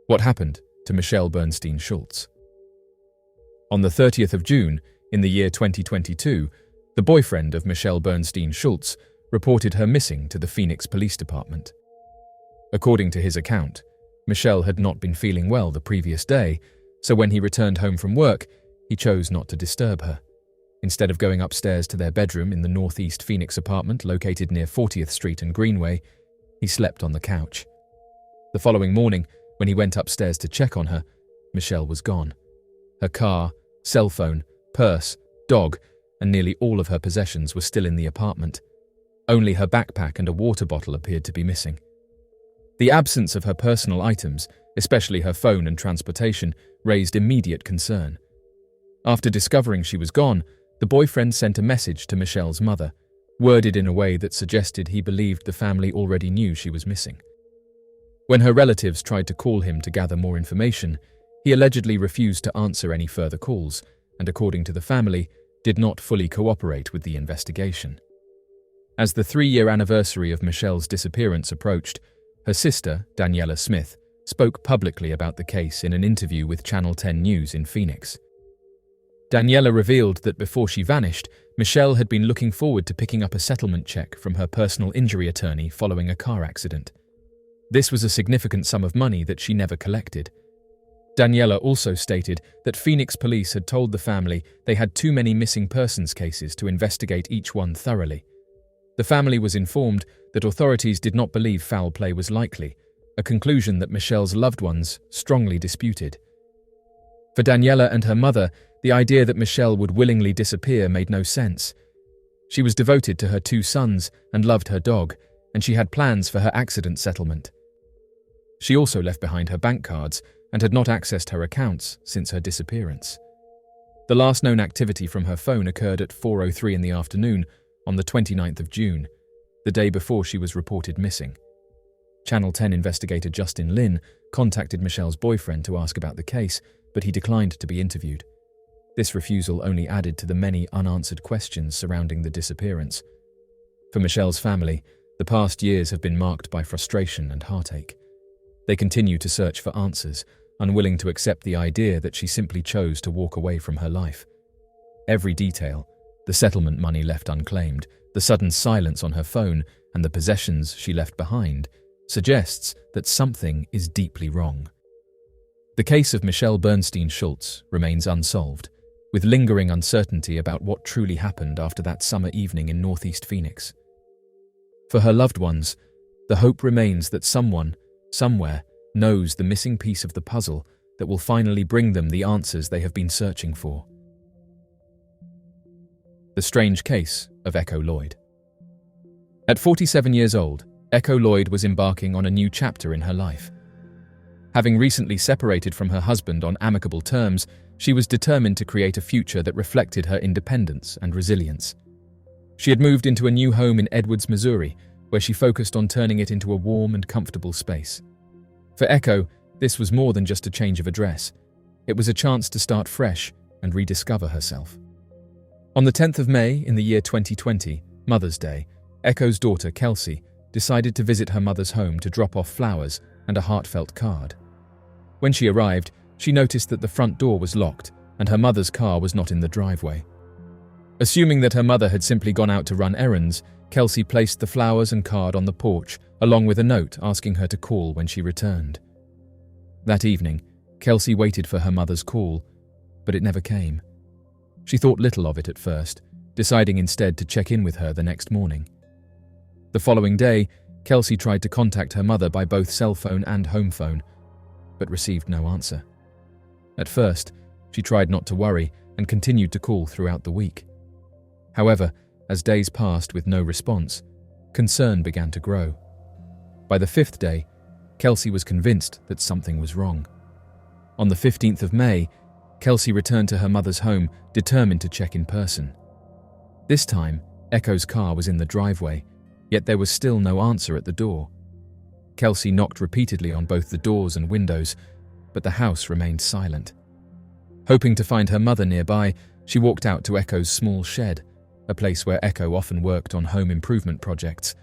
What happened to Michelle Bernstein Schultz? On the 30th of June, in the year 2022, the boyfriend of Michelle Bernstein Schultz reported her missing to the Phoenix Police Department. According to his account, Michelle had not been feeling well the previous day, so when he returned home from work, he chose not to disturb her. Instead of going upstairs to their bedroom in the northeast Phoenix apartment located near 40th Street and Greenway, he slept on the couch. The following morning, when he went upstairs to check on her, Michelle was gone. Her car, cell phone, purse, dog, and nearly all of her possessions were still in the apartment. Only her backpack and a water bottle appeared to be missing. The absence of her personal items, especially her phone and transportation, raised immediate concern. After discovering she was gone, the boyfriend sent a message to Michelle's mother, worded in a way that suggested he believed the family already knew she was missing. When her relatives tried to call him to gather more information, he allegedly refused to answer any further calls and, according to the family, did not fully cooperate with the investigation. As the 3-year anniversary of Michelle's disappearance approached, her sister, Daniela Smith, spoke publicly about the case in an interview with Channel 10 News in Phoenix. Daniela revealed that before she vanished, Michelle had been looking forward to picking up a settlement check from her personal injury attorney following a car accident. This was a significant sum of money that she never collected. Daniela also stated that Phoenix police had told the family they had too many missing persons cases to investigate each one thoroughly. The family was informed that authorities did not believe foul play was likely, a conclusion that Michelle's loved ones strongly disputed. For Daniela and her mother, the idea that Michelle would willingly disappear made no sense. She was devoted to her 2 sons and loved her dog, and she had plans for her accident settlement. She also left behind her bank cards and had not accessed her accounts since her disappearance. The last known activity from her phone occurred at 4:03 in the afternoon on the 29th of June, the day before she was reported missing. Channel 10 investigator Justin Lin contacted Michelle's boyfriend to ask about the case, but he declined to be interviewed. This refusal only added to the many unanswered questions surrounding the disappearance. For Michelle's family, the past years have been marked by frustration and heartache. They continue to search for answers, unwilling to accept the idea that she simply chose to walk away from her life. Every detail, the settlement money left unclaimed, the sudden silence on her phone, and the possessions she left behind, suggests that something is deeply wrong. The case of Michelle Bernstein Schultz remains unsolved, with lingering uncertainty about what truly happened after that summer evening in northeast Phoenix. For her loved ones, the hope remains that someone, somewhere, knows the missing piece of the puzzle that will finally bring them the answers they have been searching for. The strange case of Echoloid. At 47 years old, Echoloid was embarking on a new chapter in her life. Having recently separated from her husband on amicable terms, she was determined to create a future that reflected her independence and resilience. She had moved into a new home in Edwards, Missouri, where she focused on turning it into a warm and comfortable space. For Echo, this was more than just a change of address. It was a chance to start fresh and rediscover herself. On the 10th of May in the year 2020, Mother's Day, Echo's daughter, Kelsey, decided to visit her mother's home to drop off flowers and a heartfelt card. When she arrived, she noticed that the front door was locked and her mother's car was not in the driveway. Assuming that her mother had simply gone out to run errands, Kelsey placed the flowers and card on the porch, along with a note asking her to call when she returned. That evening, Kelsey waited for her mother's call, but it never came. She thought little of it at first, deciding instead to check in with her the next morning. The following day, Kelsey tried to contact her mother by both cell phone and home phone, but received no answer. At first, she tried not to worry and continued to call throughout the week. However, as days passed with no response, concern began to grow. By the 5th day, Kelsey was convinced that something was wrong. On the 15th of May, Kelsey returned to her mother's home, determined to check in person. This time, Echo's car was in the driveway, yet there was still no answer at the door. Kelsey knocked repeatedly on both the doors and windows, but the house remained silent. Hoping to find her mother nearby, she walked out to Echo's small shed, a place where Echo often worked on home improvement projects,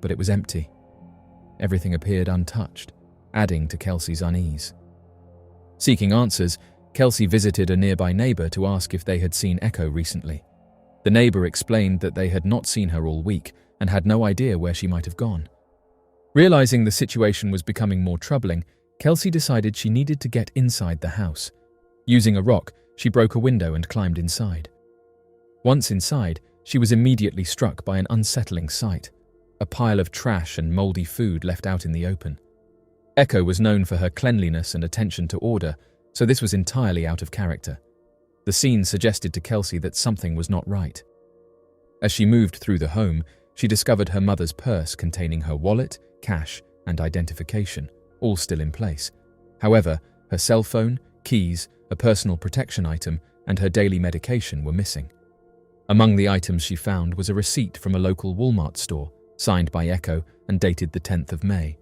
but it was empty. Everything appeared untouched. adding to Kelsey's unease. Seeking answers, Kelsey visited a nearby neighbor to ask if they had seen Echo recently. The neighbor explained that they had not seen her all week and had no idea where she might have gone. Realizing the situation was becoming more troubling, Kelsey decided she needed to get inside the house. Using a rock, she broke a window and climbed inside. Once inside, she was immediately struck by an unsettling sight: a pile of trash and moldy food left out in the open. Echo was known for her cleanliness and attention to order, so this was entirely out of character. The scene suggested to Kelsey that something was not right. As she moved through the home, she discovered her mother's purse containing her wallet, cash, and identification, all still in place. However, her cell phone, keys, a personal protection item, and her daily medication were missing. Among the items she found was a receipt from a local Walmart store, signed by Echo and dated the 10th of May.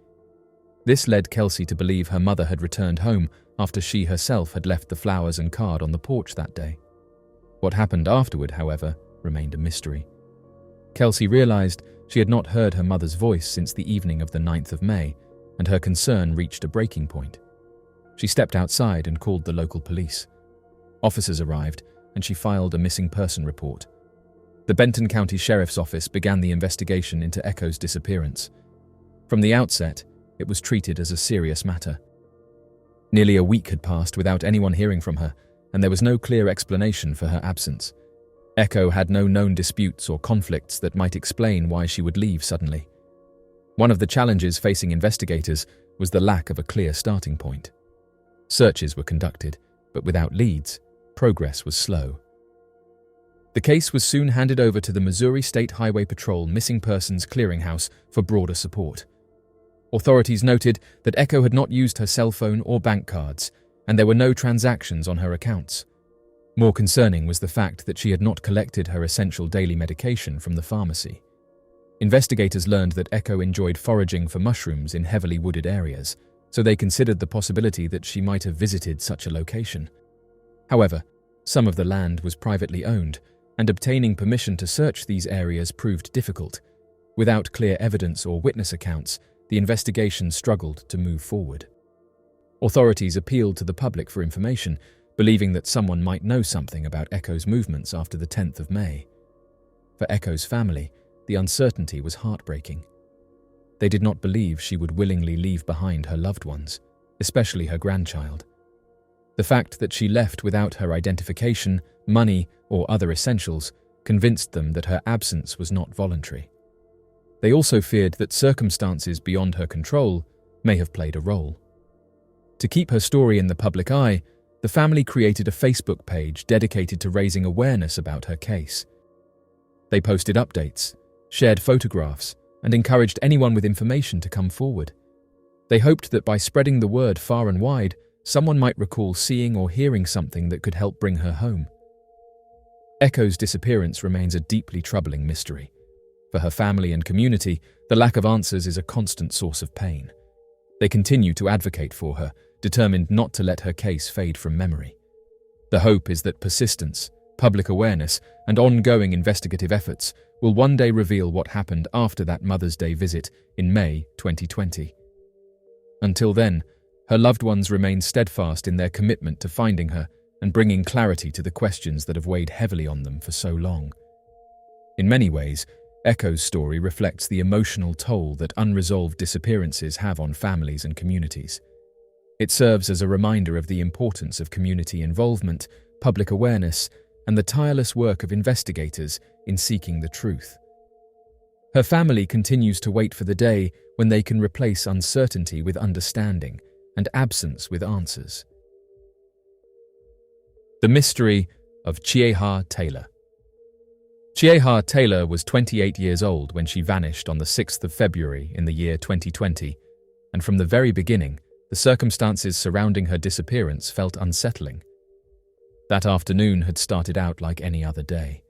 This led Kelsey to believe her mother had returned home after she herself had left the flowers and card on the porch that day. What happened afterward, however, remained a mystery. Kelsey realized she had not heard her mother's voice since the evening of the 9th of May, and her concern reached a breaking point. She stepped outside and called the local police. Officers arrived, and she filed a missing person report. The Benton County Sheriff's Office began the investigation into Echo's disappearance. From the outset, it was treated as a serious matter. Nearly a week had passed without anyone hearing from her, and there was no clear explanation for her absence. Echo had no known disputes or conflicts that might explain why she would leave suddenly. One of the challenges facing investigators was the lack of a clear starting point. Searches were conducted, but without leads, progress was slow. The case was soon handed over to the Missouri State Highway Patrol Missing Persons Clearinghouse for broader support. Authorities noted that Echo had not used her cell phone or bank cards, and there were no transactions on her accounts. More concerning was the fact that she had not collected her essential daily medication from the pharmacy. Investigators learned that Echo enjoyed foraging for mushrooms in heavily wooded areas, so they considered the possibility that she might have visited such a location. However, some of the land was privately owned, and obtaining permission to search these areas proved difficult. Without clear evidence or witness accounts, the investigation struggled to move forward. Authorities appealed to the public for information, believing that someone might know something about Echo's movements after the 10th of May. For Echo's family, the uncertainty was heartbreaking. They did not believe she would willingly leave behind her loved ones, especially her grandchild. The fact that she left without her identification, money, or other essentials convinced them that her absence was not voluntary. They also feared that circumstances beyond her control may have played a role. To keep her story in the public eye, the family created a Facebook page dedicated to raising awareness about her case. They posted updates, shared photographs, and encouraged anyone with information to come forward. They hoped that by spreading the word far and wide, someone might recall seeing or hearing something that could help bring her home. Echo's disappearance remains a deeply troubling mystery. For her family and community, the lack of answers is a constant source of pain. They continue to advocate for her, determined not to let her case fade from memory. The hope is that persistence, public awareness, and ongoing investigative efforts will one day reveal what happened after that Mother's Day visit in May 2020. Until then, her loved ones remain steadfast in their commitment to finding her and bringing clarity to the questions that have weighed heavily on them for so long. In many ways, Echo's story reflects the emotional toll that unresolved disappearances have on families and communities. It serves as a reminder of the importance of community involvement, public awareness, and the tireless work of investigators in seeking the truth. Her family continues to wait for the day when they can replace uncertainty with understanding and absence with answers. The mystery of Chihar Taylor. Chihar Taylor was 28 years old when she vanished on the 6th of February in the year 2020, and from the very beginning, the circumstances surrounding her disappearance felt unsettling. That afternoon had started out like any other day.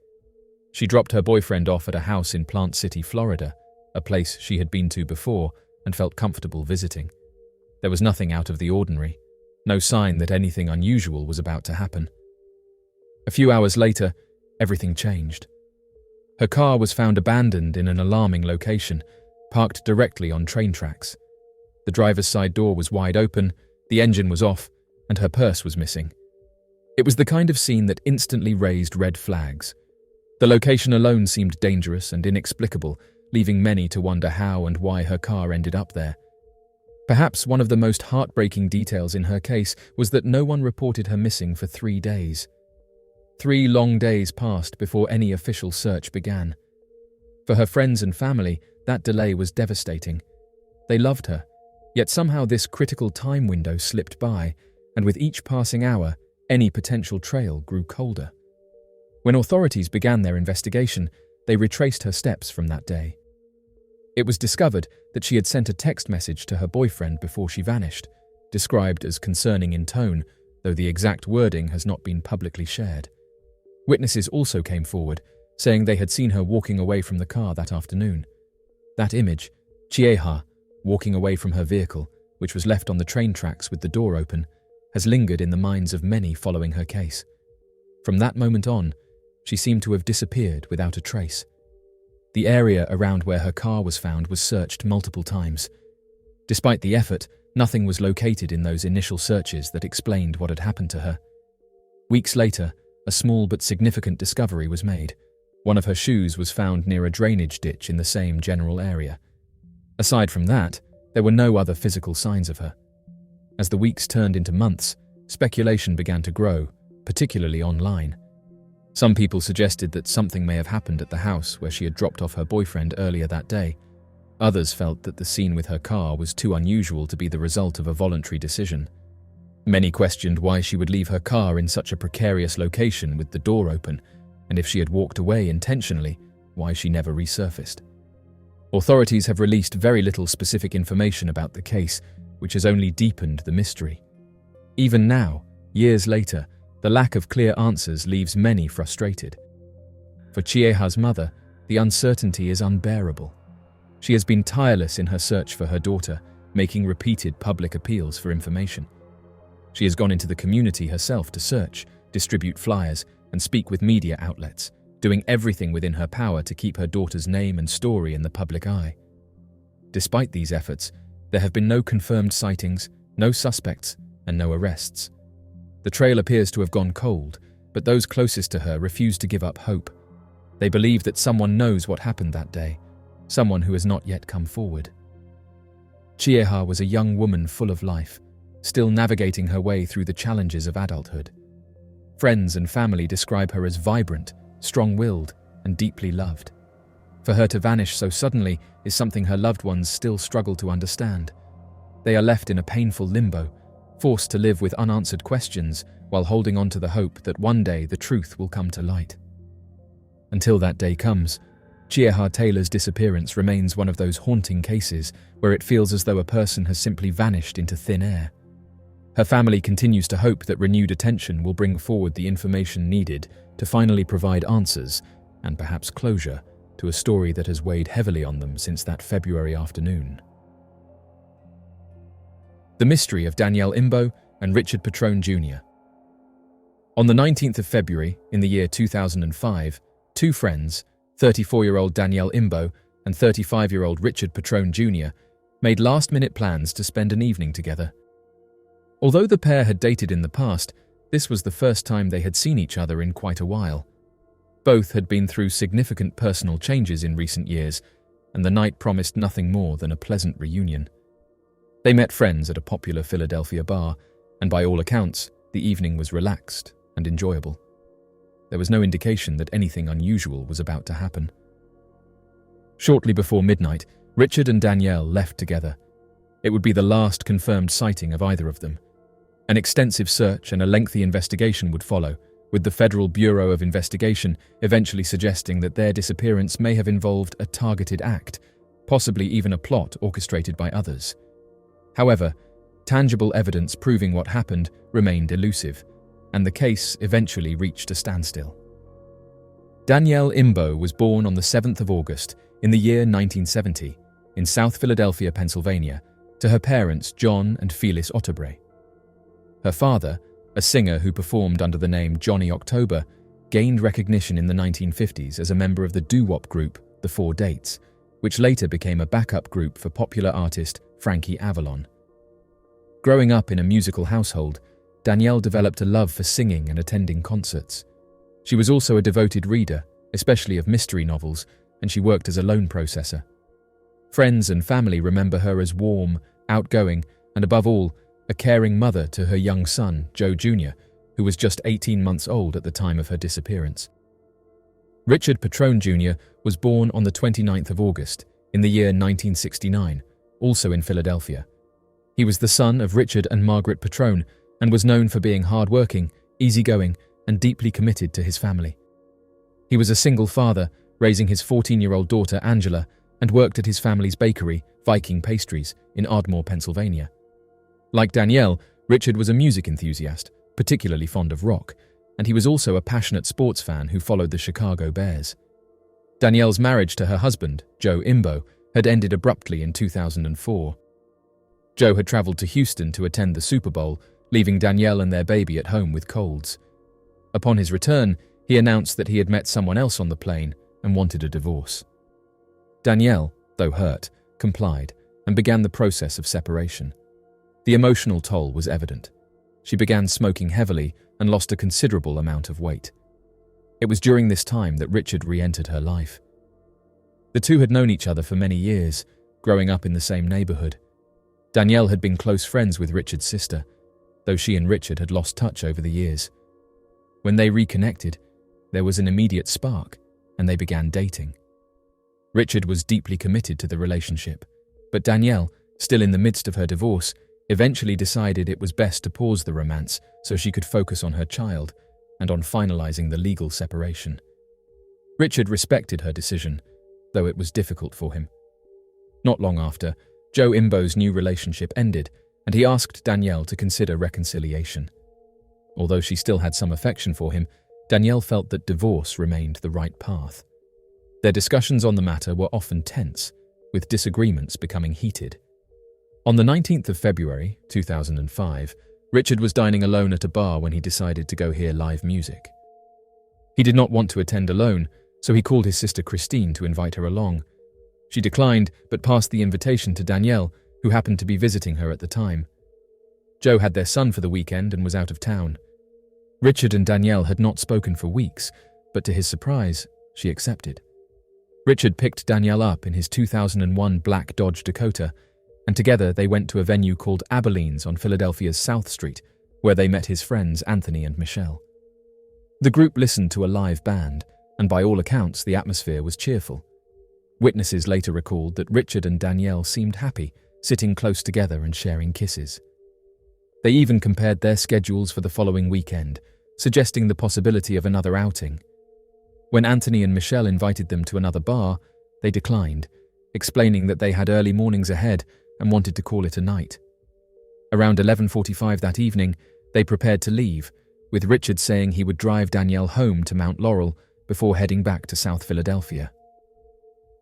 She dropped her boyfriend off at a house in Plant City, Florida, a place she had been to before and felt comfortable visiting. There was nothing out of the ordinary, no sign that anything unusual was about to happen. A few hours later, everything changed. Her car was found abandoned in an alarming location, parked directly on train tracks. The The driver's side door was wide open, the engine was off, and her purse was missing. It was the kind of scene that instantly raised red flags. The location alone seemed dangerous and inexplicable, leaving many to wonder how and why her car ended up there. Perhaps one of the most heartbreaking details in her case was that no one reported her missing for 3 days. 3 long days passed before any official search began. For her friends and family, that delay was devastating. They loved her, yet somehow this critical time window slipped by, and with each passing hour, any potential trail grew colder. When authorities began their investigation, they retraced her steps from that day. It was discovered that she had sent a text message to her boyfriend before she vanished, described as concerning in tone, though the exact wording has not been publicly shared. Witnesses also came forward, saying they had seen her walking away from the car that afternoon. That image, Chihar, walking away from her vehicle, which was left on the train tracks with the door open, has lingered in the minds of many following her case. From that moment on, she seemed to have disappeared without a trace. The area around where her car was found was searched multiple times. Despite the effort, nothing was located in those initial searches that explained what had happened to her. Weeks later, a small but significant discovery was made. One of her shoes was found near a drainage ditch in the same general area. Aside from that, there were no other physical signs of her. As the weeks turned into months, speculation began to grow, particularly online. Some people suggested that something may have happened at the house where she had dropped off her boyfriend earlier that day. Others felt that the scene with her car was too unusual to be the result of a voluntary decision. Many questioned why she would leave her car in such a precarious location with the door open, and if she had walked away intentionally, why she never resurfaced. Authorities have released very little specific information about the case, which has only deepened the mystery. Even now, years later, the lack of clear answers leaves many frustrated. For Chihar's mother, the uncertainty is unbearable. She has been tireless in her search for her daughter, making repeated public appeals for information. She has gone into the community herself to search, distribute flyers, and speak with media outlets, doing everything within her power to keep her daughter's name and story in the public eye. Despite these efforts, there have been no confirmed sightings, no suspects, and no arrests. The trail appears to have gone cold, but those closest to her refuse to give up hope. They believe that someone knows what happened that day, someone who has not yet come forward. Chihar was a young woman full of life, still navigating her way through the challenges of adulthood. Friends and family describe her as vibrant, strong-willed, and deeply loved. For her to vanish so suddenly is something her loved ones still struggle to understand. They are left in a painful limbo, forced to live with unanswered questions while holding on to the hope that one day the truth will come to light. Until that day comes, Chihar Taylor's disappearance remains one of those haunting cases where it feels as though a person has simply vanished into thin air. Her family continues to hope that renewed attention will bring forward the information needed to finally provide answers and perhaps closure to a story that has weighed heavily on them since that February afternoon. The mystery of Danielle Imbo and Richard Patron Jr. On the 19th of February in the year 2005, two friends, 34-year-old Danielle Imbo and 35-year-old Richard Patron Jr., made last-minute plans to spend an evening together. Although the pair had dated in the past, this was the first time they had seen each other in quite a while. Both had been through significant personal changes in recent years, and the night promised nothing more than a pleasant reunion. They met friends at a popular Philadelphia bar, and by all accounts, the evening was relaxed and enjoyable. There was no indication that anything unusual was about to happen. Shortly before midnight, Richard and Danielle left together. It would be the last confirmed sighting of either of them. An extensive search and a lengthy investigation would follow, with the Federal Bureau of Investigation eventually suggesting that their disappearance may have involved a targeted act, possibly even a plot orchestrated by others. However, tangible evidence proving what happened remained elusive, and the case eventually reached a standstill. Danielle Imbo was born on the 7th of August in the year 1970 in South Philadelphia, Pennsylvania, to her parents John and Phyllis Otterbury. Her father, a singer who performed under the name Johnny October, gained recognition in the 1950s as a member of the doo-wop group The Four Dates, which later became a backup group for popular artist Frankie Avalon. Growing up in a musical household, Danielle developed a love for singing and attending concerts. She was also a devoted reader, especially of mystery novels, and she worked as a loan processor. Friends and family remember her as warm, outgoing, and above all, a caring mother to her young son, Joe Jr., who was just 18 months old at the time of her disappearance. Richard Patron Jr. was born on the 29th of August in the year 1969, also in Philadelphia. He was the son of Richard and Margaret Patron and was known for being hardworking, easygoing, and deeply committed to his family. He was a single father, raising his 14-year-old daughter Angela, and worked at his family's bakery, Viking Pastries, in Ardmore, Pennsylvania. Like Danielle, Richard was a music enthusiast, particularly fond of rock, and he was also a passionate sports fan who followed the Chicago Bears. Danielle's marriage to her husband, Joe Imbo, had ended abruptly in 2004. Joe had traveled to Houston to attend the Super Bowl, leaving Danielle and their baby at home with colds. Upon his return, he announced that he had met someone else on the plane and wanted a divorce. Danielle, though hurt, complied and began the process of separation. The emotional toll was evident. She began smoking heavily and lost a considerable amount of weight. It was during this time that Richard re-entered her life. The two had known each other for many years, growing up in the same neighborhood. Danielle had been close friends with Richard's sister, though she and Richard had lost touch over the years. When they reconnected, there was an immediate spark, and they began dating. Richard was deeply committed to the relationship, but Danielle, still in the midst of her divorce, eventually decided it was best to pause the romance so she could focus on her child and on finalizing the legal separation. Richard respected her decision, though it was difficult for him. Not long after, Joe Imbo's new relationship ended, and he asked Danielle to consider reconciliation. Although she still had some affection for him, Danielle felt that divorce remained the right path. Their discussions on the matter were often tense, with disagreements becoming heated. On the 19th of February, 2005, Richard was dining alone at a bar when he decided to go hear live music. He did not want to attend alone, so he called his sister Christine to invite her along. She declined, but passed the invitation to Danielle, who happened to be visiting her at the time. Joe had their son for the weekend and was out of town. Richard and Danielle had not spoken for weeks, but to his surprise, she accepted. Richard picked Danielle up in his 2001 black Dodge Dakota, and together they went to a venue called Abilene's on Philadelphia's South Street, where they met his friends Anthony and Michelle. The group listened to a live band, and by all accounts the atmosphere was cheerful. Witnesses later recalled that Richard and Danielle seemed happy, sitting close together and sharing kisses. They even compared their schedules for the following weekend, suggesting the possibility of another outing. When Anthony and Michelle invited them to another bar, they declined, explaining that they had early mornings ahead and wanted to call it a night. Around 11:45 that evening, they prepared to leave, with Richard saying he would drive Danielle home to Mount Laurel before heading back to South Philadelphia.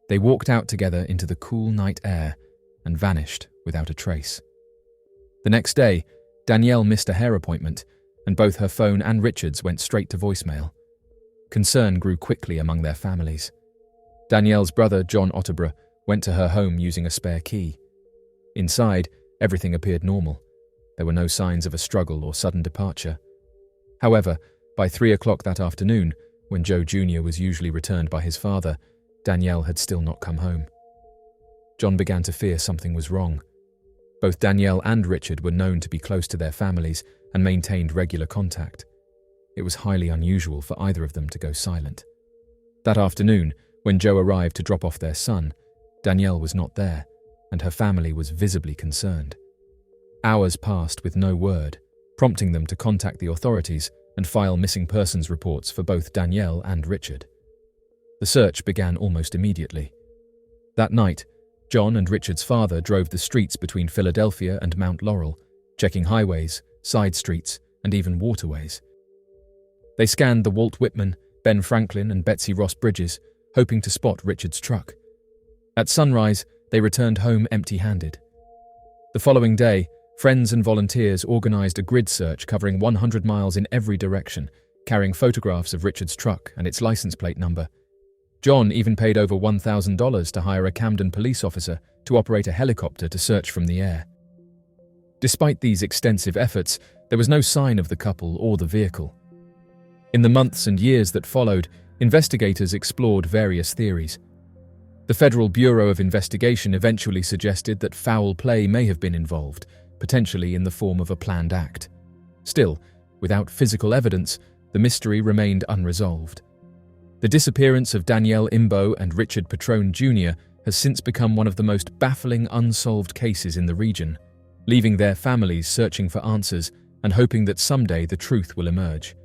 They walked out together into the cool night air and vanished without a trace. The next day, Danielle missed a hair appointment, and both her phone and Richard's went straight to voicemail. Concern grew quickly among their families. Danielle's brother, John Otterborough, went to her home using a spare key. Inside, everything appeared normal. There were no signs of a struggle or sudden departure. However, by 3 o'clock that afternoon, when Joe Jr. was usually returned by his father, Danielle had still not come home. John began to fear something was wrong. Both Danielle and Richard were known to be close to their families and maintained regular contact. It was highly unusual for either of them to go silent. That afternoon, when Joe arrived to drop off their son, Danielle was not there, and her family was visibly concerned. Hours passed with no word, prompting them to contact the authorities and file missing persons reports for both Danielle and Richard. The search began almost immediately. That night, John and Richard's father drove the streets between Philadelphia and Mount Laurel, checking highways, side streets, and even waterways. They scanned the Walt Whitman, Ben Franklin, and Betsy Ross bridges, hoping to spot Richard's truck. At sunrise, they returned home empty-handed. The following day, friends and volunteers organized a grid search covering 100 miles in every direction, carrying photographs of Richard's truck and its license plate number. John even paid over $1,000 to hire a Camden police officer to operate a helicopter to search from the air. Despite these extensive efforts, there was no sign of the couple or the vehicle. In the months and years that followed, investigators explored various theories. The Federal Bureau of Investigation eventually suggested that foul play may have been involved, potentially in the form of a planned act. Still, without physical evidence, the mystery remained unresolved. The disappearance of Danielle Imbo and Richard Patron Jr. has since become one of the most baffling unsolved cases in the region, leaving their families searching for answers and hoping that someday the truth will emerge.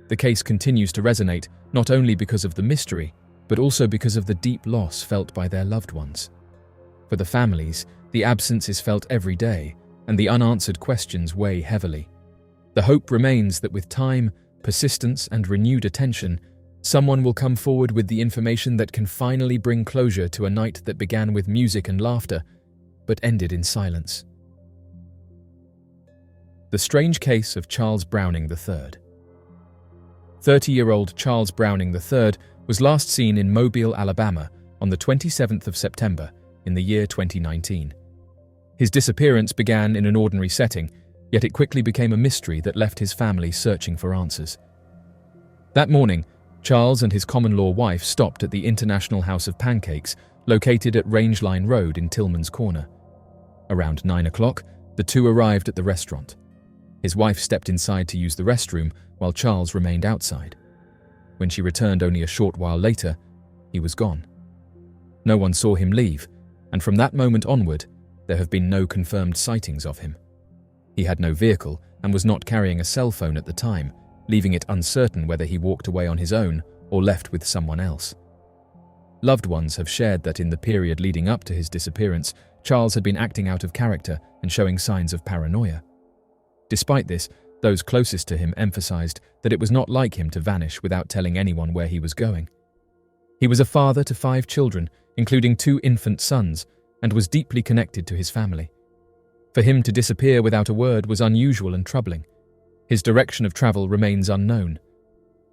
The case continues to resonate not only because of the mystery, but also because of the deep loss felt by their loved ones. For the families, the absence is felt every day, and the unanswered questions weigh heavily. The hope remains that with time, persistence, and renewed attention, someone will come forward with the information that can finally bring closure to a night that began with music and laughter, but ended in silence. The strange case of Charles Browning III. 30-year-old Charles Browning III was last seen in Mobile, Alabama on the 27th of September in the year 2019. His disappearance began in an ordinary setting, yet it quickly became a mystery that left his family searching for answers. That morning, Charles and his common-law wife stopped at the International House of Pancakes, located at Rangeline Road in Tillman's Corner. Around 9 o'clock, the two arrived at the restaurant. His wife stepped inside to use the restroom, while Charles remained outside. When she returned only a short while later, he was gone. No one saw him leave, and from that moment onward, there have been no confirmed sightings of him. He had no vehicle and was not carrying a cell phone at the time, leaving it uncertain whether he walked away on his own or left with someone else. Loved ones have shared that in the period leading up to his disappearance, Charles had been acting out of character and showing signs of paranoia. Despite this, those closest to him emphasized that it was not like him to vanish without telling anyone where he was going. He was a father to 5 children, including 2 infant sons, and was deeply connected to his family. For him to disappear without a word was unusual and troubling. His direction of travel remains unknown.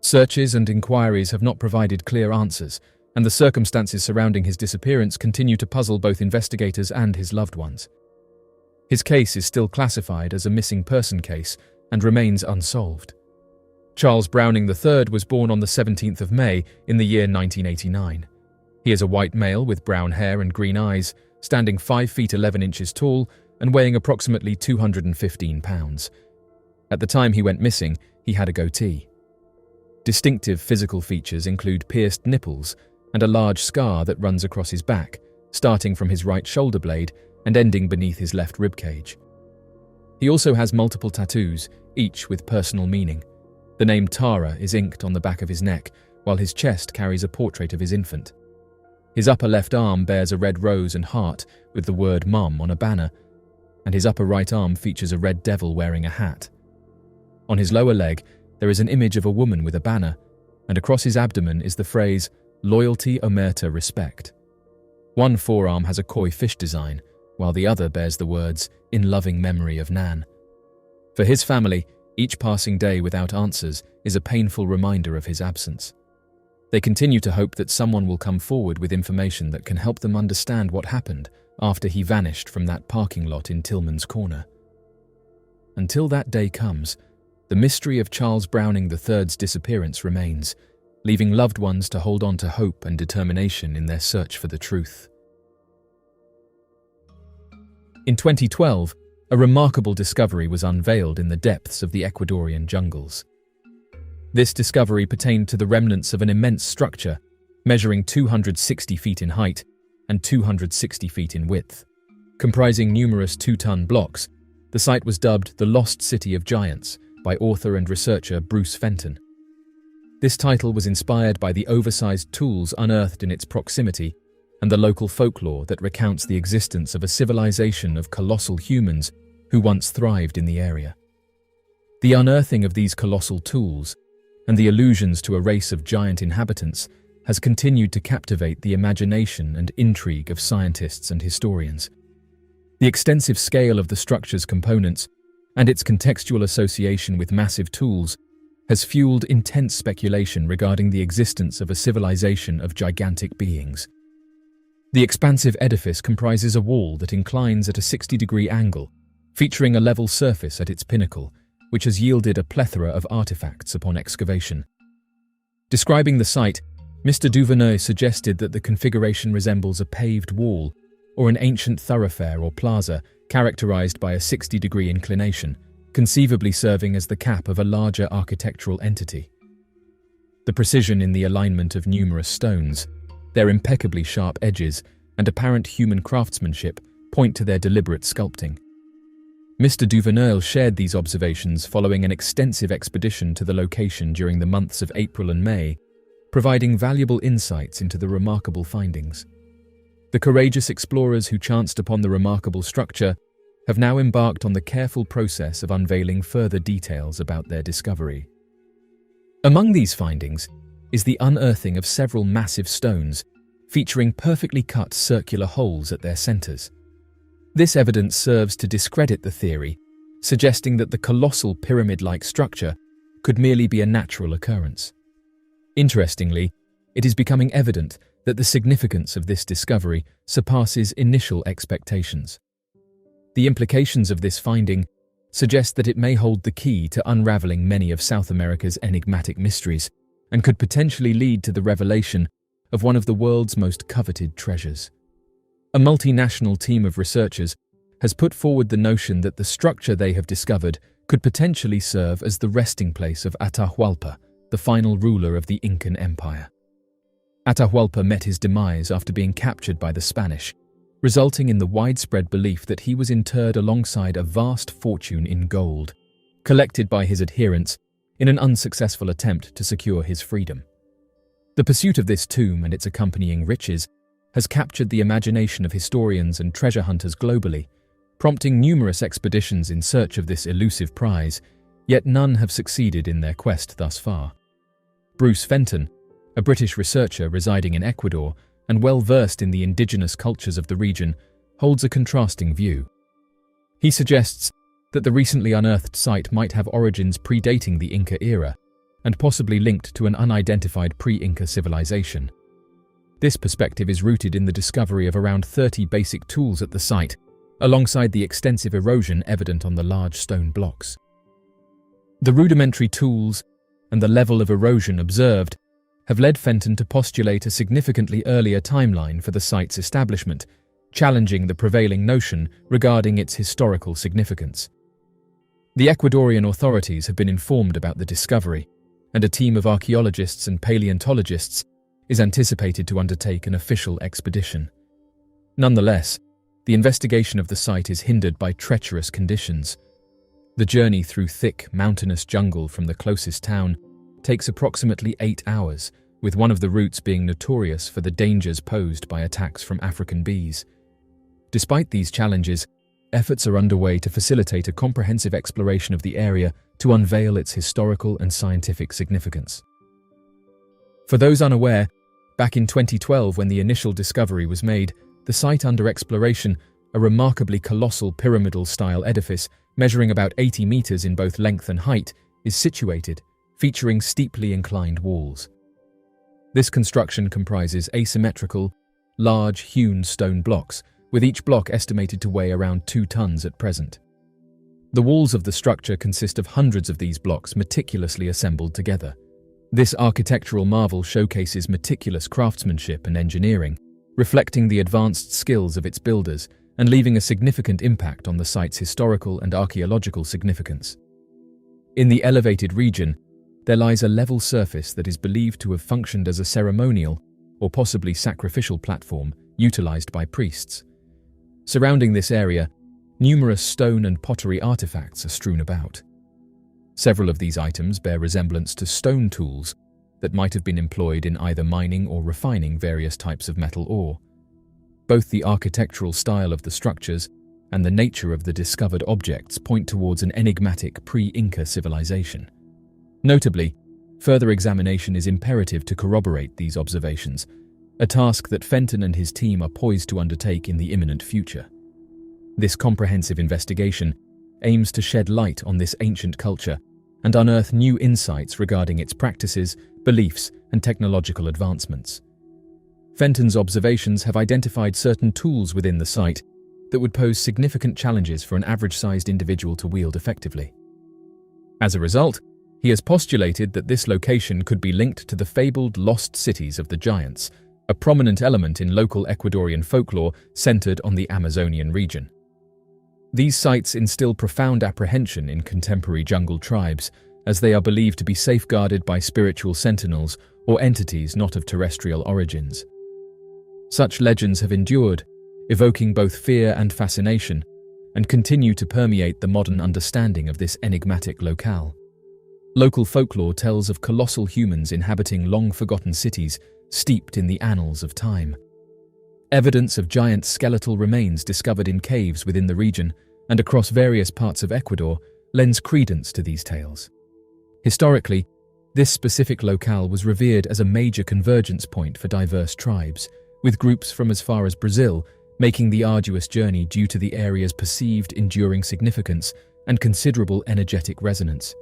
Searches and inquiries have not provided clear answers, and the circumstances surrounding his disappearance continue to puzzle both investigators and his loved ones. His case is still classified as a missing person case and remains unsolved. Charles Browning III was born on the 17th of May in the year 1989. He is a white male with brown hair and green eyes, standing 5 feet 11 inches tall and weighing approximately 215 pounds. At the time he went missing, he had a goatee. Distinctive physical features include pierced nipples and a large scar that runs across his back, starting from his right shoulder blade and ending beneath his left ribcage. He also has multiple tattoos, each with personal meaning. The name Tara is inked on the back of his neck, while his chest carries a portrait of his infant. His upper left arm bears a red rose and heart with the word Mum on a banner, and his upper right arm features a red devil wearing a hat. On his lower leg, there is an image of a woman with a banner, and across his abdomen is the phrase, Loyalty, Omerta, Respect. One forearm has a koi fish design, while the other bears the words, In loving memory of Nan. For his family, each passing day without answers is a painful reminder of his absence. They continue to hope that someone will come forward with information that can help them understand what happened after he vanished from that parking lot in Tillman's Corner. Until that day comes, the mystery of Charles Browning III's disappearance remains, leaving loved ones to hold on to hope and determination in their search for the truth. In 2012, a remarkable discovery was unveiled in the depths of the Ecuadorian jungles. This discovery pertained to the remnants of an immense structure, measuring 260 feet in height and 260 feet in width. Comprising numerous 2-ton blocks, the site was dubbed the Lost City of Giants by author and researcher Bruce Fenton. This title was inspired by the oversized tools unearthed in its proximity and the local folklore that recounts the existence of a civilization of colossal humans who once thrived in the area. The unearthing of these colossal tools and the allusions to a race of giant inhabitants has continued to captivate the imagination and intrigue of scientists and historians. The extensive scale of the structure's components and its contextual association with massive tools has fueled intense speculation regarding the existence of a civilization of gigantic beings. The expansive edifice comprises a wall that inclines at a 60-degree angle, featuring a level surface at its pinnacle, which has yielded a plethora of artifacts upon excavation. Describing the site, Mr. Duvernay suggested that the configuration resembles a paved wall or an ancient thoroughfare or plaza characterized by a 60-degree inclination, conceivably serving as the cap of a larger architectural entity. The precision in the alignment of numerous stones, their impeccably sharp edges, and apparent human craftsmanship point to their deliberate sculpting. Mr. Duvernay shared these observations following an extensive expedition to the location during the months of April and May, providing valuable insights into the remarkable findings. The courageous explorers who chanced upon the remarkable structure have now embarked on the careful process of unveiling further details about their discovery. Among these findings is the unearthing of several massive stones, featuring perfectly cut circular holes at their centers. This evidence serves to discredit the theory, suggesting that the colossal pyramid-like structure could merely be a natural occurrence. Interestingly, it is becoming evident that the significance of this discovery surpasses initial expectations. The implications of this finding suggest that it may hold the key to unraveling many of South America's enigmatic mysteries and could potentially lead to the revelation of one of the world's most coveted treasures. A multinational team of researchers has put forward the notion that the structure they have discovered could potentially serve as the resting place of Atahualpa, the final ruler of the Incan Empire. Atahualpa met his demise after being captured by the Spanish, resulting in the widespread belief that he was interred alongside a vast fortune in gold, collected by his adherents in an unsuccessful attempt to secure his freedom. The pursuit of this tomb and its accompanying riches has captured the imagination of historians and treasure hunters globally, prompting numerous expeditions in search of this elusive prize, yet none have succeeded in their quest thus far. Bruce Fenton, a British researcher residing in Ecuador and well-versed in the indigenous cultures of the region, holds a contrasting view. He suggests that the recently unearthed site might have origins predating the Inca era and possibly linked to an unidentified pre-Inca civilization. This perspective is rooted in the discovery of around 30 basic tools at the site, alongside the extensive erosion evident on the large stone blocks. The rudimentary tools and the level of erosion observed have led Fenton to postulate a significantly earlier timeline for the site's establishment, challenging the prevailing notion regarding its historical significance. The Ecuadorian authorities have been informed about the discovery, and a team of archaeologists and paleontologists is anticipated to undertake an official expedition. Nonetheless, the investigation of the site is hindered by treacherous conditions. The journey through thick, mountainous jungle from the closest town takes approximately 8 hours, with one of the routes being notorious for the dangers posed by attacks from African bees. Despite these challenges, efforts are underway to facilitate a comprehensive exploration of the area to unveil its historical and scientific significance. For those unaware, back in 2012 when the initial discovery was made, the site under exploration, a remarkably colossal pyramidal-style edifice measuring about 80 meters in both length and height, is situated, featuring steeply inclined walls. This construction comprises asymmetrical, large hewn stone blocks, with each block estimated to weigh around 2 tons at present. The walls of the structure consist of hundreds of these blocks meticulously assembled together. This architectural marvel showcases meticulous craftsmanship and engineering, reflecting the advanced skills of its builders and leaving a significant impact on the site's historical and archaeological significance. In the elevated region, there lies a level surface that is believed to have functioned as a ceremonial or possibly sacrificial platform utilized by priests. Surrounding this area, numerous stone and pottery artifacts are strewn about. Several of these items bear resemblance to stone tools that might have been employed in either mining or refining various types of metal ore. Both the architectural style of the structures and the nature of the discovered objects point towards an enigmatic pre-Inca civilization. Notably, further examination is imperative to corroborate these observations, a task that Fenton and his team are poised to undertake in the imminent future. This comprehensive investigation aims to shed light on this ancient culture and unearth new insights regarding its practices, beliefs, and technological advancements. Fenton's observations have identified certain tools within the site that would pose significant challenges for an average-sized individual to wield effectively. As a result, he has postulated that this location could be linked to the fabled lost cities of the giants, a prominent element in local Ecuadorian folklore centered on the Amazonian region. These sites instill profound apprehension in contemporary jungle tribes, as they are believed to be safeguarded by spiritual sentinels or entities not of terrestrial origins. Such legends have endured, evoking both fear and fascination, and continue to permeate the modern understanding of this enigmatic locale. Local folklore tells of colossal humans inhabiting long-forgotten cities steeped in the annals of time. Evidence of giant skeletal remains discovered in caves within the region and across various parts of Ecuador lends credence to these tales. Historically, this specific locale was revered as a major convergence point for diverse tribes, with groups from as far as Brazil making the arduous journey due to the area's perceived enduring significance and considerable energetic resonance.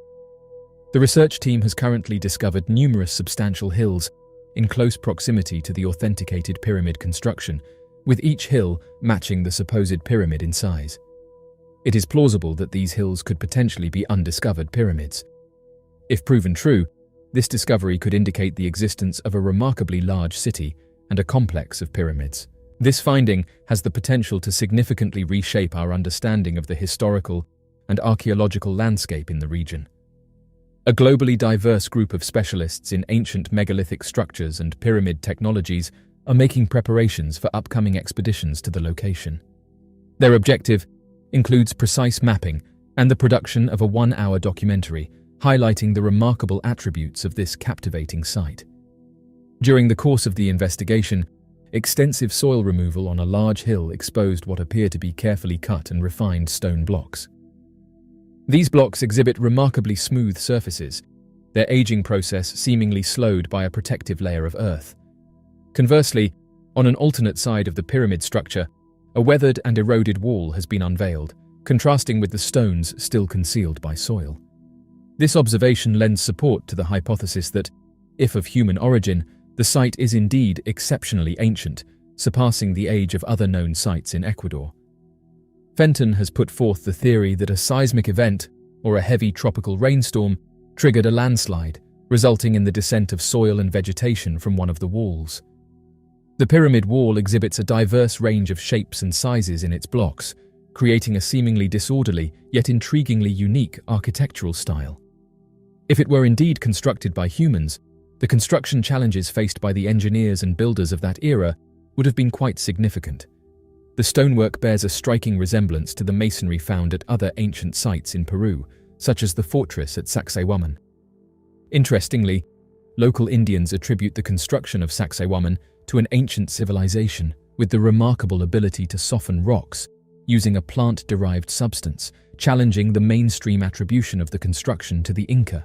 The research team has currently discovered numerous substantial hills in close proximity to the authenticated pyramid construction, with each hill matching the supposed pyramid in size. It is plausible that these hills could potentially be undiscovered pyramids. If proven true, this discovery could indicate the existence of a remarkably large city and a complex of pyramids. This finding has the potential to significantly reshape our understanding of the historical and archaeological landscape in the region. A globally diverse group of specialists in ancient megalithic structures and pyramid technologies are making preparations for upcoming expeditions to the location. Their objective includes precise mapping and the production of a 1-hour documentary highlighting the remarkable attributes of this captivating site. During the course of the investigation, extensive soil removal on a large hill exposed what appear to be carefully cut and refined stone blocks. These blocks exhibit remarkably smooth surfaces, their aging process seemingly slowed by a protective layer of earth. Conversely, on an alternate side of the pyramid structure, a weathered and eroded wall has been unveiled, contrasting with the stones still concealed by soil. This observation lends support to the hypothesis that, if of human origin, the site is indeed exceptionally ancient, surpassing the age of other known sites in Ecuador. Fenton has put forth the theory that a seismic event, or a heavy tropical rainstorm, triggered a landslide, resulting in the descent of soil and vegetation from one of the walls. The pyramid wall exhibits a diverse range of shapes and sizes in its blocks, creating a seemingly disorderly yet intriguingly unique architectural style. If it were indeed constructed by humans, the construction challenges faced by the engineers and builders of that era would have been quite significant. The stonework bears a striking resemblance to the masonry found at other ancient sites in Peru, such as the fortress at Sacsayhuaman. Interestingly, local Indians attribute the construction of Sacsayhuaman to an ancient civilization with the remarkable ability to soften rocks using a plant-derived substance, challenging the mainstream attribution of the construction to the Inca.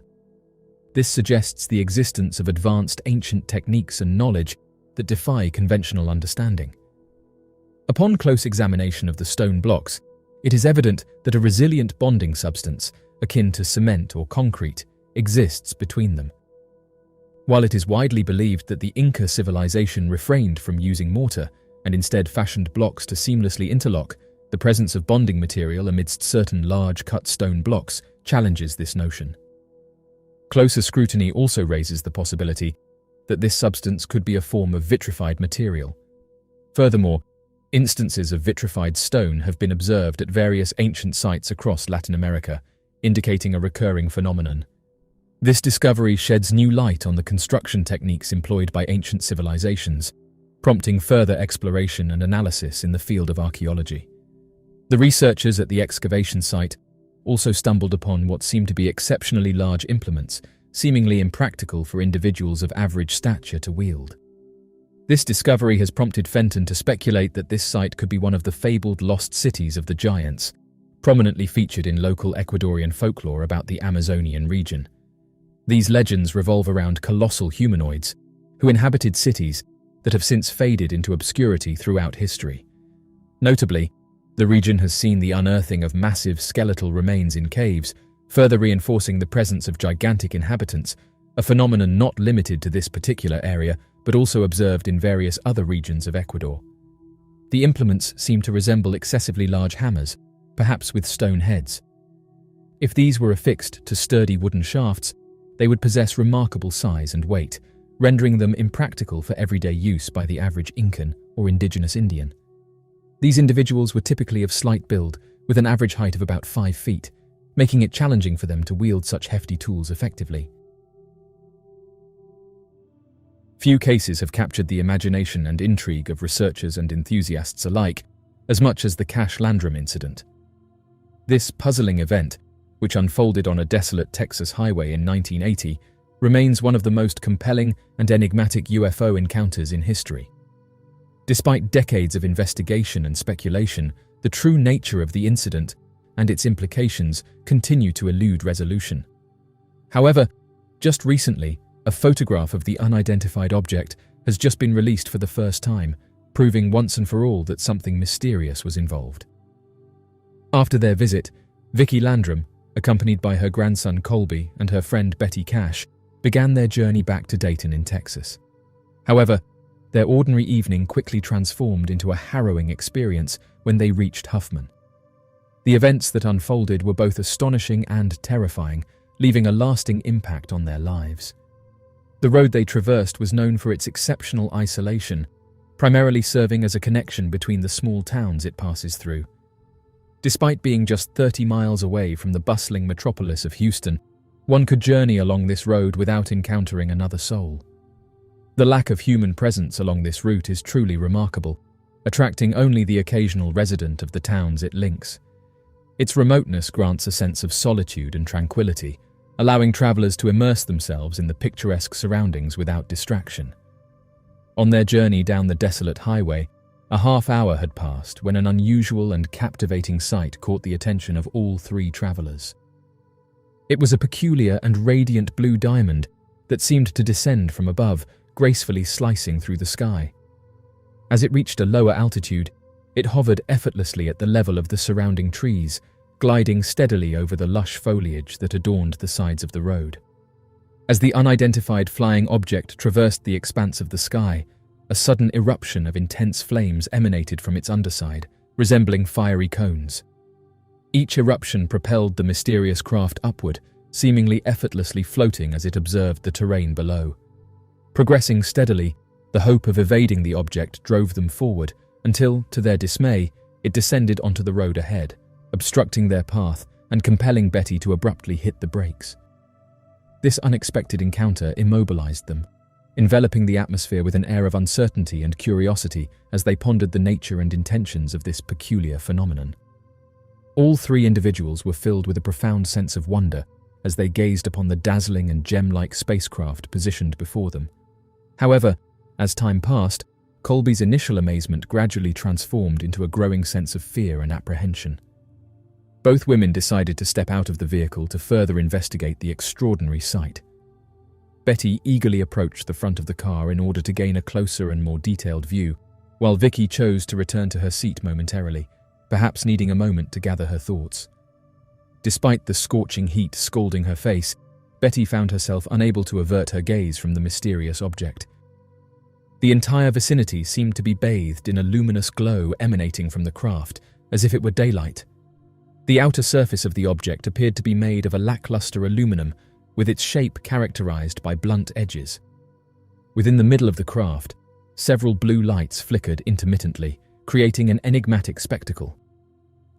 This suggests the existence of advanced ancient techniques and knowledge that defy conventional understanding. Upon close examination of the stone blocks, it is evident that a resilient bonding substance, akin to cement or concrete, exists between them. While it is widely believed that the Inca civilization refrained from using mortar and instead fashioned blocks to seamlessly interlock, the presence of bonding material amidst certain large cut stone blocks challenges this notion. Closer scrutiny also raises the possibility that this substance could be a form of vitrified material. Furthermore, instances of vitrified stone have been observed at various ancient sites across Latin America, indicating a recurring phenomenon. This discovery sheds new light on the construction techniques employed by ancient civilizations, prompting further exploration and analysis in the field of archaeology. The researchers at the excavation site also stumbled upon what seemed to be exceptionally large implements, seemingly impractical for individuals of average stature to wield. This discovery has prompted Fenton to speculate that this site could be one of the fabled lost cities of the giants, prominently featured in local Ecuadorian folklore about the Amazonian region. These legends revolve around colossal humanoids who inhabited cities that have since faded into obscurity throughout history. Notably, the region has seen the unearthing of massive skeletal remains in caves, further reinforcing the presence of gigantic inhabitants, a phenomenon not limited to this particular area but also observed in various other regions of Ecuador. The implements seem to resemble excessively large hammers, perhaps with stone heads. If these were affixed to sturdy wooden shafts, they would possess remarkable size and weight, rendering them impractical for everyday use by the average Incan or indigenous Indian. These individuals were typically of slight build, with an average height of about 5 feet, making it challenging for them to wield such hefty tools effectively. Few cases have captured the imagination and intrigue of researchers and enthusiasts alike as much as the Cash Landram incident. This puzzling event, which unfolded on a desolate Texas highway in 1980, remains one of the most compelling and enigmatic UFO encounters in history. Despite decades of investigation and speculation, the true nature of the incident and its implications continue to elude resolution. However, just recently, a photograph of the unidentified object has just been released for the first time, proving once and for all that something mysterious was involved. After their visit, Vicky Landram, accompanied by her grandson Colby and her friend Betty Cash, began their journey back to Dayton in Texas. However, their ordinary evening quickly transformed into a harrowing experience when they reached Huffman. The events that unfolded were both astonishing and terrifying, leaving a lasting impact on their lives. The road they traversed was known for its exceptional isolation, primarily serving as a connection between the small towns it passes through. Despite being just 30 miles away from the bustling metropolis of Houston, one could journey along this road without encountering another soul. The lack of human presence along this route is truly remarkable, attracting only the occasional resident of the towns it links. Its remoteness grants a sense of solitude and tranquility, allowing travelers to immerse themselves in the picturesque surroundings without distraction. On their journey down the desolate highway, a half-hour had passed when an unusual and captivating sight caught the attention of all three travelers. It was a peculiar and radiant blue diamond that seemed to descend from above, gracefully slicing through the sky. As it reached a lower altitude, it hovered effortlessly at the level of the surrounding trees, gliding steadily over the lush foliage that adorned the sides of the road. As the unidentified flying object traversed the expanse of the sky, a sudden eruption of intense flames emanated from its underside, resembling fiery cones. Each eruption propelled the mysterious craft upward, seemingly effortlessly floating as it observed the terrain below. Progressing steadily, the hope of evading the object drove them forward until, to their dismay, it descended onto the road ahead, obstructing their path and compelling Betty to abruptly hit the brakes. This unexpected encounter immobilized them, enveloping the atmosphere with an air of uncertainty and curiosity as they pondered the nature and intentions of this peculiar phenomenon. All three individuals were filled with a profound sense of wonder as they gazed upon the dazzling and gem-like spacecraft positioned before them. However, as time passed, Colby's initial amazement gradually transformed into a growing sense of fear and apprehension. Both women decided to step out of the vehicle to further investigate the extraordinary sight. Betty eagerly approached the front of the car in order to gain a closer and more detailed view, while Vicky chose to return to her seat momentarily, perhaps needing a moment to gather her thoughts. Despite the scorching heat scalding her face, Betty found herself unable to avert her gaze from the mysterious object. The entire vicinity seemed to be bathed in a luminous glow emanating from the craft, as if it were daylight. The outer surface of the object appeared to be made of a lackluster aluminum, with its shape characterized by blunt edges. Within the middle of the craft, several blue lights flickered intermittently, creating an enigmatic spectacle.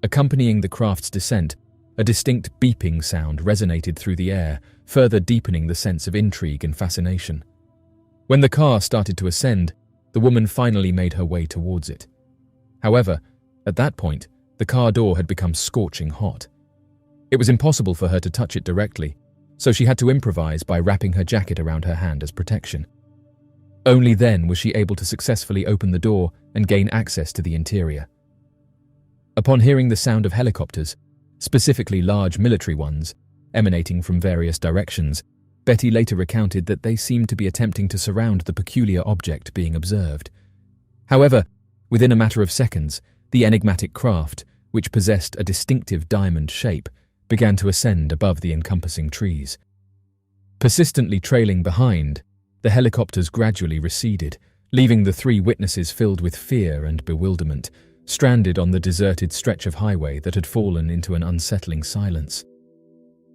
Accompanying the craft's descent, a distinct beeping sound resonated through the air, further deepening the sense of intrigue and fascination. When the car started to ascend, the woman finally made her way towards it. However, at that point, the car door had become scorching hot. It was impossible for her to touch it directly, so she had to improvise by wrapping her jacket around her hand as protection. Only then was she able to successfully open the door and gain access to the interior. Upon hearing the sound of helicopters, specifically large military ones, emanating from various directions, Betty later recounted that they seemed to be attempting to surround the peculiar object being observed. However, within a matter of seconds, the enigmatic craft, which possessed a distinctive diamond shape, began to ascend above the encompassing trees. Persistently trailing behind, the helicopters gradually receded, leaving the three witnesses filled with fear and bewilderment, stranded on the deserted stretch of highway that had fallen into an unsettling silence.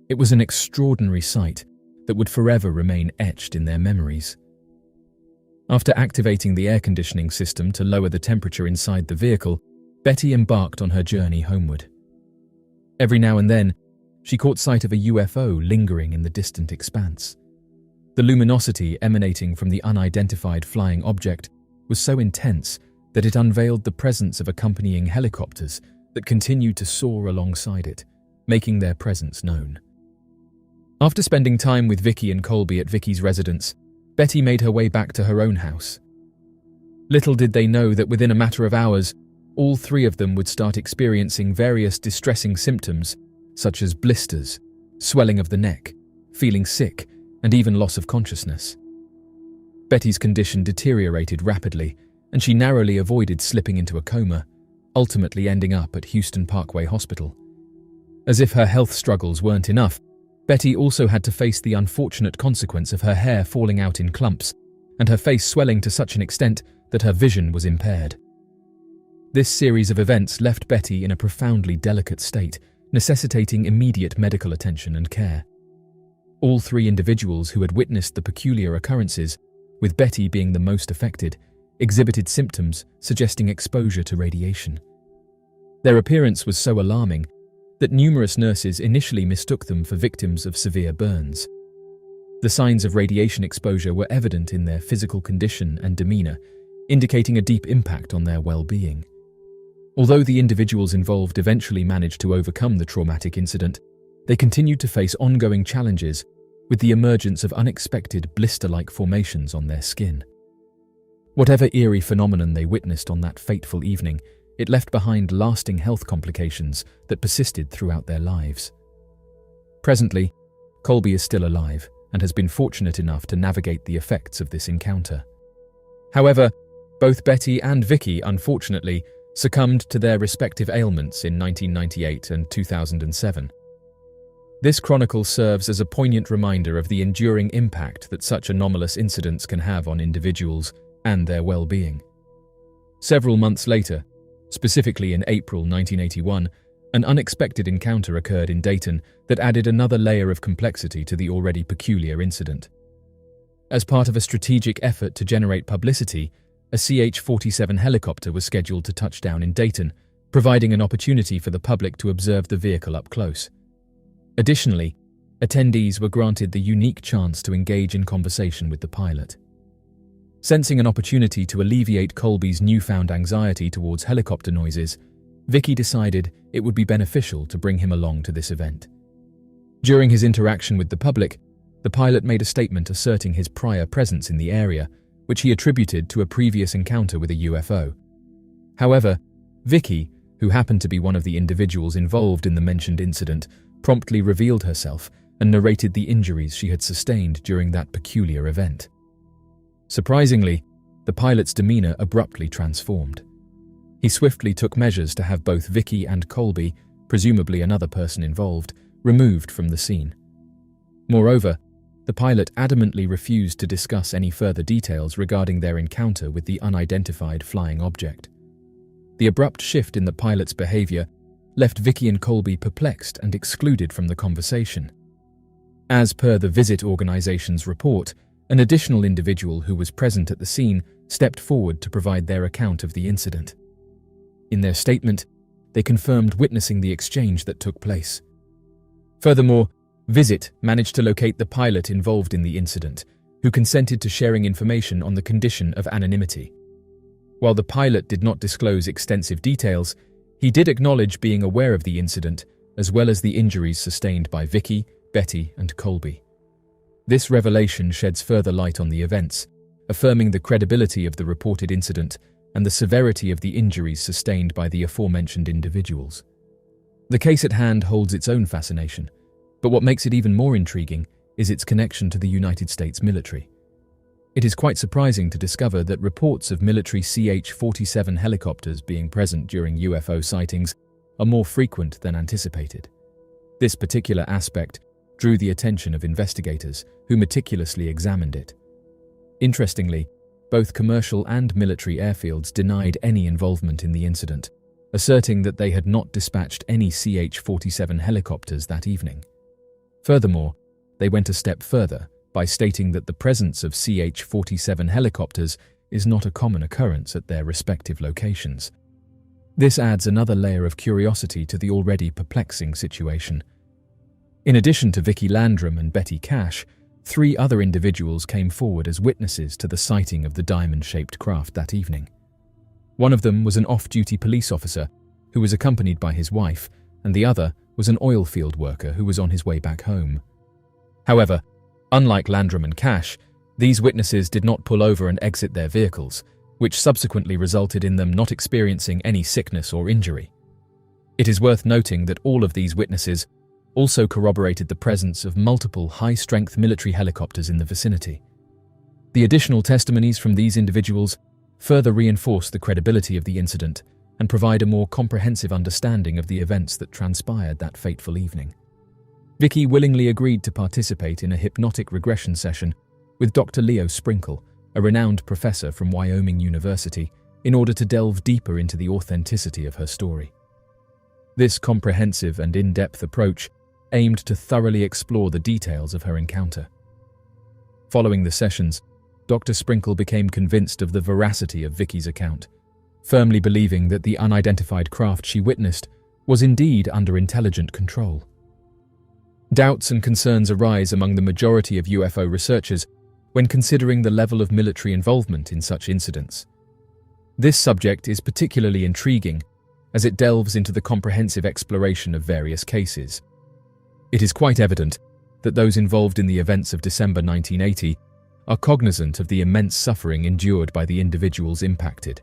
It was an extraordinary sight that would forever remain etched in their memories. After activating the air conditioning system to lower the temperature inside the vehicle, Betty embarked on her journey homeward. Every now and then, she caught sight of a UFO lingering in the distant expanse. The luminosity emanating from the unidentified flying object was so intense that it unveiled the presence of accompanying helicopters that continued to soar alongside it, making their presence known. After spending time with Vicky and Colby at Vicky's residence, Betty made her way back to her own house. Little did they know that within a matter of hours, all three of them would start experiencing various distressing symptoms, such as blisters, swelling of the neck, feeling sick, and even loss of consciousness. Betty's condition deteriorated rapidly, and she narrowly avoided slipping into a coma, ultimately ending up at Houston Parkway Hospital. As if her health struggles weren't enough, Betty also had to face the unfortunate consequence of her hair falling out in clumps and her face swelling to such an extent that her vision was impaired. This series of events left Betty in a profoundly delicate state, necessitating immediate medical attention and care. All three individuals who had witnessed the peculiar occurrences, with Betty being the most affected, exhibited symptoms suggesting exposure to radiation. Their appearance was so alarming that numerous nurses initially mistook them for victims of severe burns. The signs of radiation exposure were evident in their physical condition and demeanor, indicating a deep impact on their well-being. Although the individuals involved eventually managed to overcome the traumatic incident, they continued to face ongoing challenges with the emergence of unexpected blister-like formations on their skin. Whatever eerie phenomenon they witnessed on that fateful evening, it left behind lasting health complications that persisted throughout their lives. Presently, Colby is still alive and has been fortunate enough to navigate the effects of this encounter. However, both Betty and Vicky, unfortunately, succumbed to their respective ailments in 1998 and 2007. This chronicle serves as a poignant reminder of the enduring impact that such anomalous incidents can have on individuals and their well-being. Several months later, specifically in April 1981, an unexpected encounter occurred in Dayton that added another layer of complexity to the already peculiar incident. As part of a strategic effort to generate publicity, a CH-47 helicopter was scheduled to touch down in Dayton, providing an opportunity for the public to observe the vehicle up close. Additionally, attendees were granted the unique chance to engage in conversation with the pilot. Sensing an opportunity to alleviate Colby's newfound anxiety towards helicopter noises, Vicky decided it would be beneficial to bring him along to this event. During his interaction with the public, the pilot made a statement asserting his prior presence in the area, which he attributed to a previous encounter with a UFO. However, Vicky, who happened to be one of the individuals involved in the mentioned incident, promptly revealed herself and narrated the injuries she had sustained during that peculiar event. Surprisingly, the pilot's demeanor abruptly transformed. He swiftly took measures to have both Vicky and Colby, presumably another person involved, removed from the scene. Moreover, the pilot adamantly refused to discuss any further details regarding their encounter with the unidentified flying object. The abrupt shift in the pilot's behavior left Vicky and Colby perplexed and excluded from the conversation. As per the visit organization's report, an additional individual who was present at the scene stepped forward to provide their account of the incident. In their statement, they confirmed witnessing the exchange that took place. Furthermore, Visit managed to locate the pilot involved in the incident, who consented to sharing information on the condition of anonymity. While the pilot did not disclose extensive details, he did acknowledge being aware of the incident, as well as the injuries sustained by Vicky, Betty, and Colby. This revelation sheds further light on the events, affirming the credibility of the reported incident and the severity of the injuries sustained by the aforementioned individuals. The case at hand holds its own fascination, but what makes it even more intriguing is its connection to the United States military. It is quite surprising to discover that reports of military CH-47 helicopters being present during UFO sightings are more frequent than anticipated. This particular aspect drew the attention of investigators, who meticulously examined it. Interestingly, both commercial and military airfields denied any involvement in the incident, asserting that they had not dispatched any CH-47 helicopters that evening. Furthermore, they went a step further by stating that the presence of CH-47 helicopters is not a common occurrence at their respective locations. This adds another layer of curiosity to the already perplexing situation. In addition to Vicky Landram and Betty Cash, 3 other individuals came forward as witnesses to the sighting of the diamond-shaped craft that evening. One of them was an off-duty police officer who was accompanied by his wife, and the other was an oil field worker who was on his way back home. However, unlike Landram and Cash, these witnesses did not pull over and exit their vehicles, which subsequently resulted in them not experiencing any sickness or injury. It is worth noting that all of these witnesses also corroborated the presence of multiple high-strength military helicopters in the vicinity. The additional testimonies from these individuals further reinforce the credibility of the incident and provide a more comprehensive understanding of the events that transpired that fateful evening. Vicky willingly agreed to participate in a hypnotic regression session with Dr. Leo Sprinkle, a renowned professor from Wyoming University, in order to delve deeper into the authenticity of her story. This comprehensive and in-depth approach aimed to thoroughly explore the details of her encounter. Following the sessions, Dr. Sprinkle became convinced of the veracity of Vicky's account, firmly believing that the unidentified craft she witnessed was indeed under intelligent control. Doubts and concerns arise among the majority of UFO researchers when considering the level of military involvement in such incidents. This subject is particularly intriguing as it delves into the comprehensive exploration of various cases. It is quite evident that those involved in the events of December 1980 are cognizant of the immense suffering endured by the individuals impacted.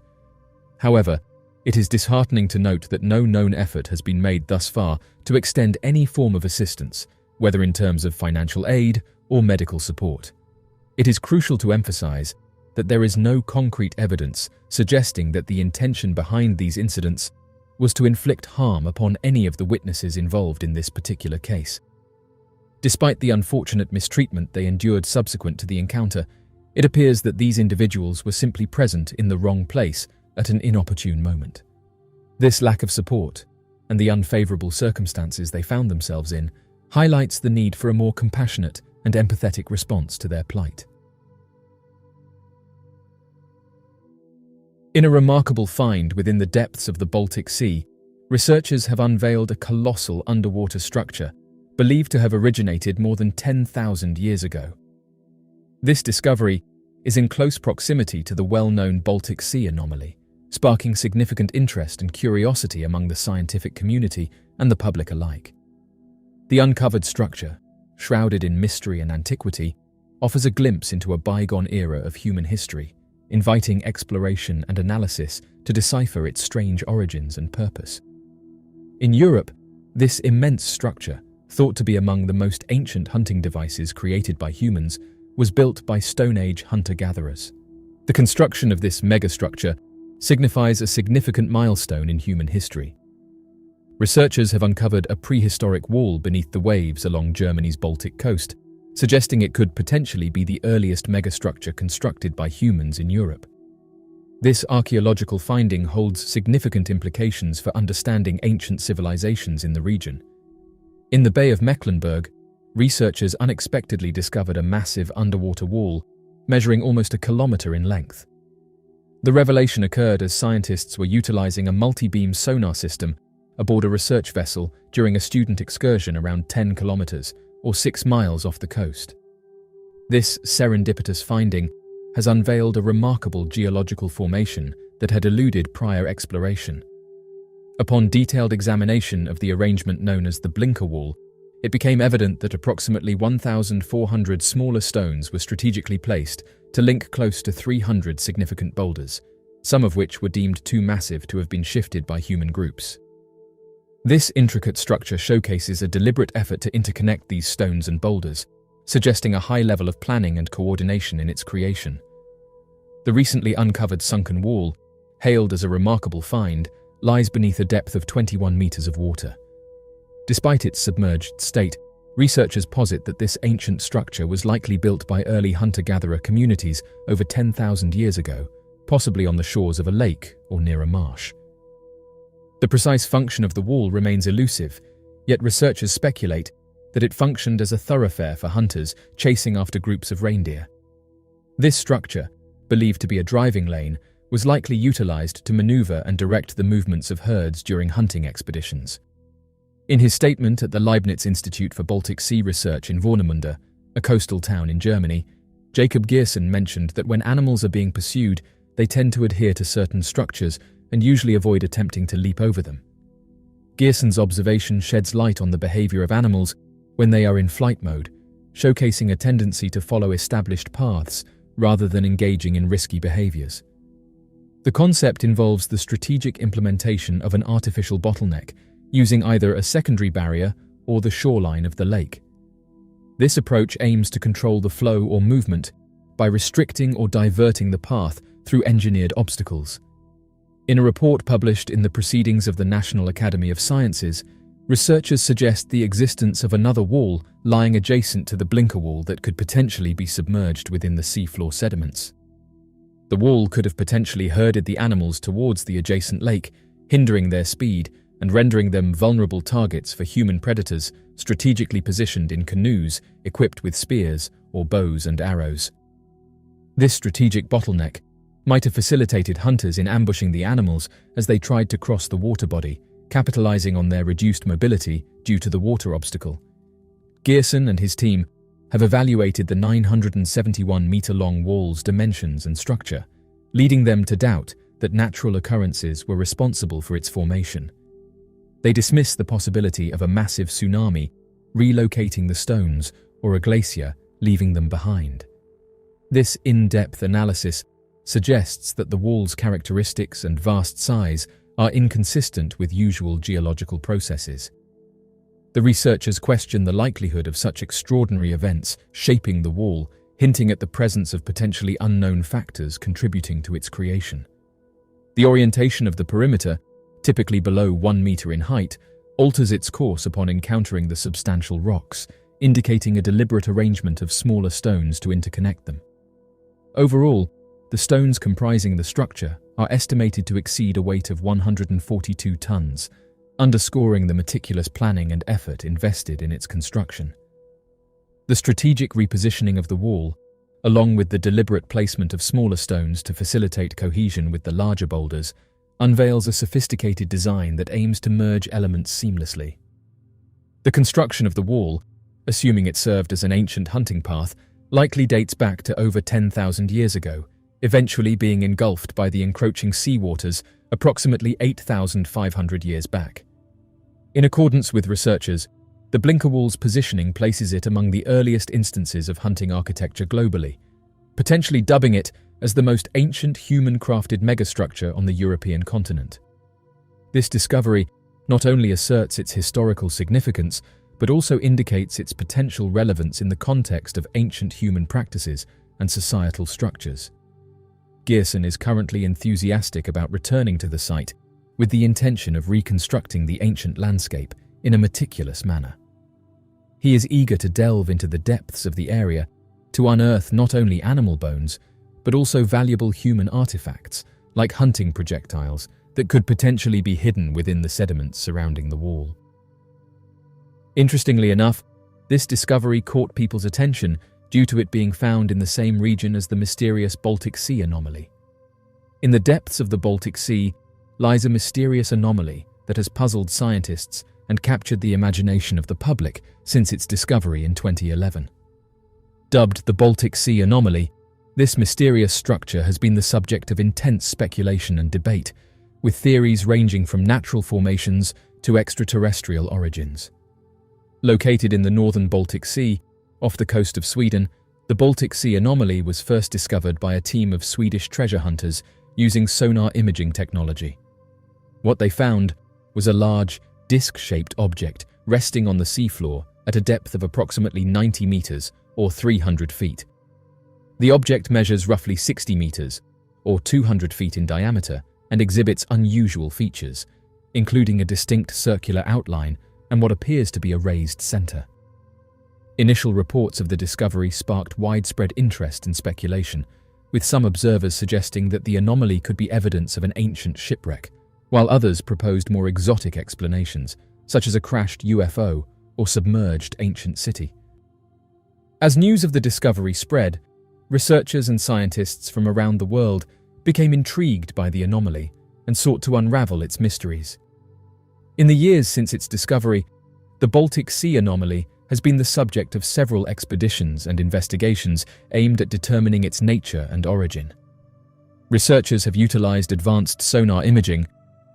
However, it is disheartening to note that no known effort has been made thus far to extend any form of assistance, whether in terms of financial aid or medical support. It is crucial to emphasize that there is no concrete evidence suggesting that the intention behind these incidents was to inflict harm upon any of the witnesses involved in this particular case. Despite the unfortunate mistreatment they endured subsequent to the encounter, it appears that these individuals were simply present in the wrong place at an inopportune moment. This lack of support and the unfavorable circumstances they found themselves in highlights the need for a more compassionate and empathetic response to their plight. In a remarkable find within the depths of the Baltic Sea, researchers have unveiled a colossal underwater structure believed to have originated more than 10,000 years ago. This discovery is in close proximity to the well-known Baltic Sea anomaly, sparking significant interest and curiosity among the scientific community and the public alike. The uncovered structure, shrouded in mystery and antiquity, offers a glimpse into a bygone era of human history, inviting exploration and analysis to decipher its strange origins and purpose. In Europe, this immense structure, thought to be among the most ancient hunting devices created by humans, was built by Stone Age hunter-gatherers. The construction of this megastructure signifies a significant milestone in human history. Researchers have uncovered a prehistoric wall beneath the waves along Germany's Baltic coast, suggesting it could potentially be the earliest megastructure constructed by humans in Europe. This archaeological finding holds significant implications for understanding ancient civilizations in the region. In the Bay of Mecklenburg, researchers unexpectedly discovered a massive underwater wall measuring almost a kilometer in length. The revelation occurred as scientists were utilizing a multi-beam sonar system aboard a research vessel during a student excursion around 10 kilometers, or 6 miles off the coast. This serendipitous finding has unveiled a remarkable geological formation that had eluded prior exploration. Upon detailed examination of the arrangement known as the Blinker Wall, it became evident that approximately 1,400 smaller stones were strategically placed to link close to 300 significant boulders, some of which were deemed too massive to have been shifted by human groups. This intricate structure showcases a deliberate effort to interconnect these stones and boulders, suggesting a high level of planning and coordination in its creation. The recently uncovered sunken wall, hailed as a remarkable find, lies beneath a depth of 21 meters of water. Despite its submerged state, researchers posit that this ancient structure was likely built by early hunter-gatherer communities over 10,000 years ago, possibly on the shores of a lake or near a marsh. The precise function of the wall remains elusive, yet researchers speculate that it functioned as a thoroughfare for hunters chasing after groups of reindeer. This structure, believed to be a driving lane, was likely utilized to maneuver and direct the movements of herds during hunting expeditions. In his statement at the Leibniz Institute for Baltic Sea Research in Warnemünde, a coastal town in Germany, Jacob Geersen mentioned that when animals are being pursued, they tend to adhere to certain structures and usually avoid attempting to leap over them. Geersen's observation sheds light on the behavior of animals when they are in flight mode, showcasing a tendency to follow established paths rather than engaging in risky behaviors. The concept involves the strategic implementation of an artificial bottleneck, using either a secondary barrier or the shoreline of the lake. This approach aims to control the flow or movement by restricting or diverting the path through engineered obstacles. In a report published in the Proceedings of the National Academy of Sciences, researchers suggest the existence of another wall lying adjacent to the blinker wall that could potentially be submerged within the seafloor sediments. The wall could have potentially herded the animals towards the adjacent lake, hindering their speed and rendering them vulnerable targets for human predators strategically positioned in canoes equipped with spears or bows and arrows. This strategic bottleneck might have facilitated hunters in ambushing the animals as they tried to cross the water body, capitalizing on their reduced mobility due to the water obstacle. Geersen and his team have evaluated the 971-meter-long wall's dimensions and structure, leading them to doubt that natural occurrences were responsible for its formation. They dismiss the possibility of a massive tsunami relocating the stones or a glacier leaving them behind. This in-depth analysis suggests that the wall's characteristics and vast size are inconsistent with usual geological processes. The researchers question the likelihood of such extraordinary events shaping the wall, hinting at the presence of potentially unknown factors contributing to its creation. The orientation of the perimeter, typically below 1 meter in height, alters its course upon encountering the substantial rocks, indicating a deliberate arrangement of smaller stones to interconnect them. Overall, the stones comprising the structure are estimated to exceed a weight of 142 tons, underscoring the meticulous planning and effort invested in its construction. The strategic repositioning of the wall, along with the deliberate placement of smaller stones to facilitate cohesion with the larger boulders, unveils a sophisticated design that aims to merge elements seamlessly. The construction of the wall, assuming it served as an ancient hunting path, likely dates back to over 10,000 years ago, eventually being engulfed by the encroaching seawaters approximately 8,500 years back. In accordance with researchers, the blinker wall's positioning places it among the earliest instances of hunting architecture globally, potentially dubbing it as the most ancient human-crafted megastructure on the European continent. This discovery not only asserts its historical significance, but also indicates its potential relevance in the context of ancient human practices and societal structures. Geersen is currently enthusiastic about returning to the site with the intention of reconstructing the ancient landscape in a meticulous manner. He is eager to delve into the depths of the area to unearth not only animal bones, but also valuable human artifacts, like hunting projectiles, that could potentially be hidden within the sediments surrounding the wall. Interestingly enough, this discovery caught people's attention due to it being found in the same region as the mysterious Baltic Sea anomaly. In the depths of the Baltic Sea lies a mysterious anomaly that has puzzled scientists and captured the imagination of the public since its discovery in 2011. Dubbed the Baltic Sea anomaly, this mysterious structure has been the subject of intense speculation and debate, with theories ranging from natural formations to extraterrestrial origins. Located in the northern Baltic Sea, off the coast of Sweden, the Baltic Sea anomaly was first discovered by a team of Swedish treasure hunters using sonar imaging technology. What they found was a large, disc-shaped object resting on the seafloor at a depth of approximately 90 meters or 300 feet. The object measures roughly 60 meters or 200 feet in diameter and exhibits unusual features, including a distinct circular outline and what appears to be a raised center. Initial reports of the discovery sparked widespread interest and speculation, with some observers suggesting that the anomaly could be evidence of an ancient shipwreck, while others proposed more exotic explanations, such as a crashed UFO or submerged ancient city. As news of the discovery spread, researchers and scientists from around the world became intrigued by the anomaly and sought to unravel its mysteries. In the years since its discovery, the Baltic Sea anomaly has been the subject of several expeditions and investigations aimed at determining its nature and origin. Researchers have utilized advanced sonar imaging,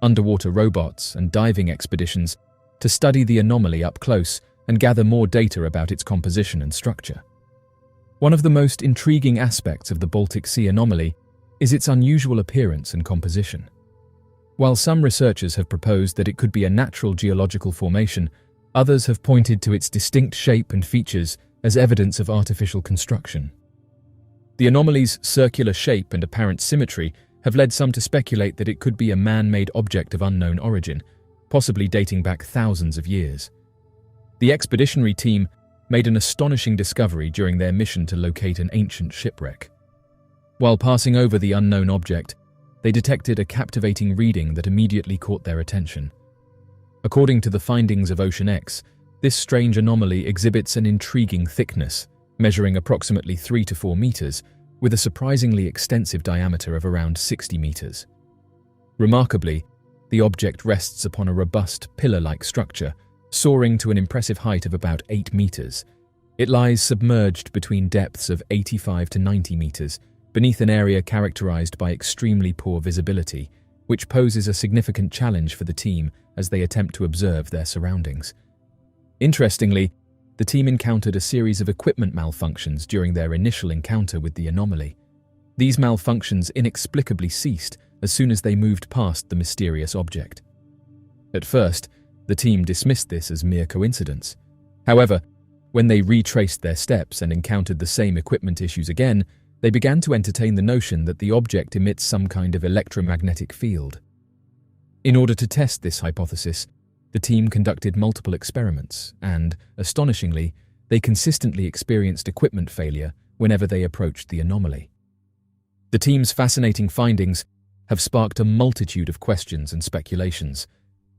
underwater robots, and diving expeditions to study the anomaly up close and gather more data about its composition and structure. One of the most intriguing aspects of the Baltic Sea anomaly is its unusual appearance and composition. While some researchers have proposed that it could be a natural geological formation, others have pointed to its distinct shape and features as evidence of artificial construction. The anomaly's circular shape and apparent symmetry have led some to speculate that it could be a man-made object of unknown origin, possibly dating back thousands of years. The expeditionary team made an astonishing discovery during their mission to locate an ancient shipwreck. While passing over the unknown object, they detected a captivating reading that immediately caught their attention. According to the findings of Ocean X, this strange anomaly exhibits an intriguing thickness, measuring approximately 3 to 4 meters, with a surprisingly extensive diameter of around 60 meters. Remarkably, the object rests upon a robust, pillar-like structure, soaring to an impressive height of about 8 meters. It lies submerged between depths of 85 to 90 meters, beneath an area characterized by extremely poor visibility, which poses a significant challenge for the team as they attempt to observe their surroundings. Interestingly, the team encountered a series of equipment malfunctions during their initial encounter with the anomaly. These malfunctions inexplicably ceased as soon as they moved past the mysterious object. At first, the team dismissed this as mere coincidence. However, when they retraced their steps and encountered the same equipment issues again, they began to entertain the notion that the object emits some kind of electromagnetic field. In order to test this hypothesis, the team conducted multiple experiments and, astonishingly, they consistently experienced equipment failure whenever they approached the anomaly. The team's fascinating findings have sparked a multitude of questions and speculations.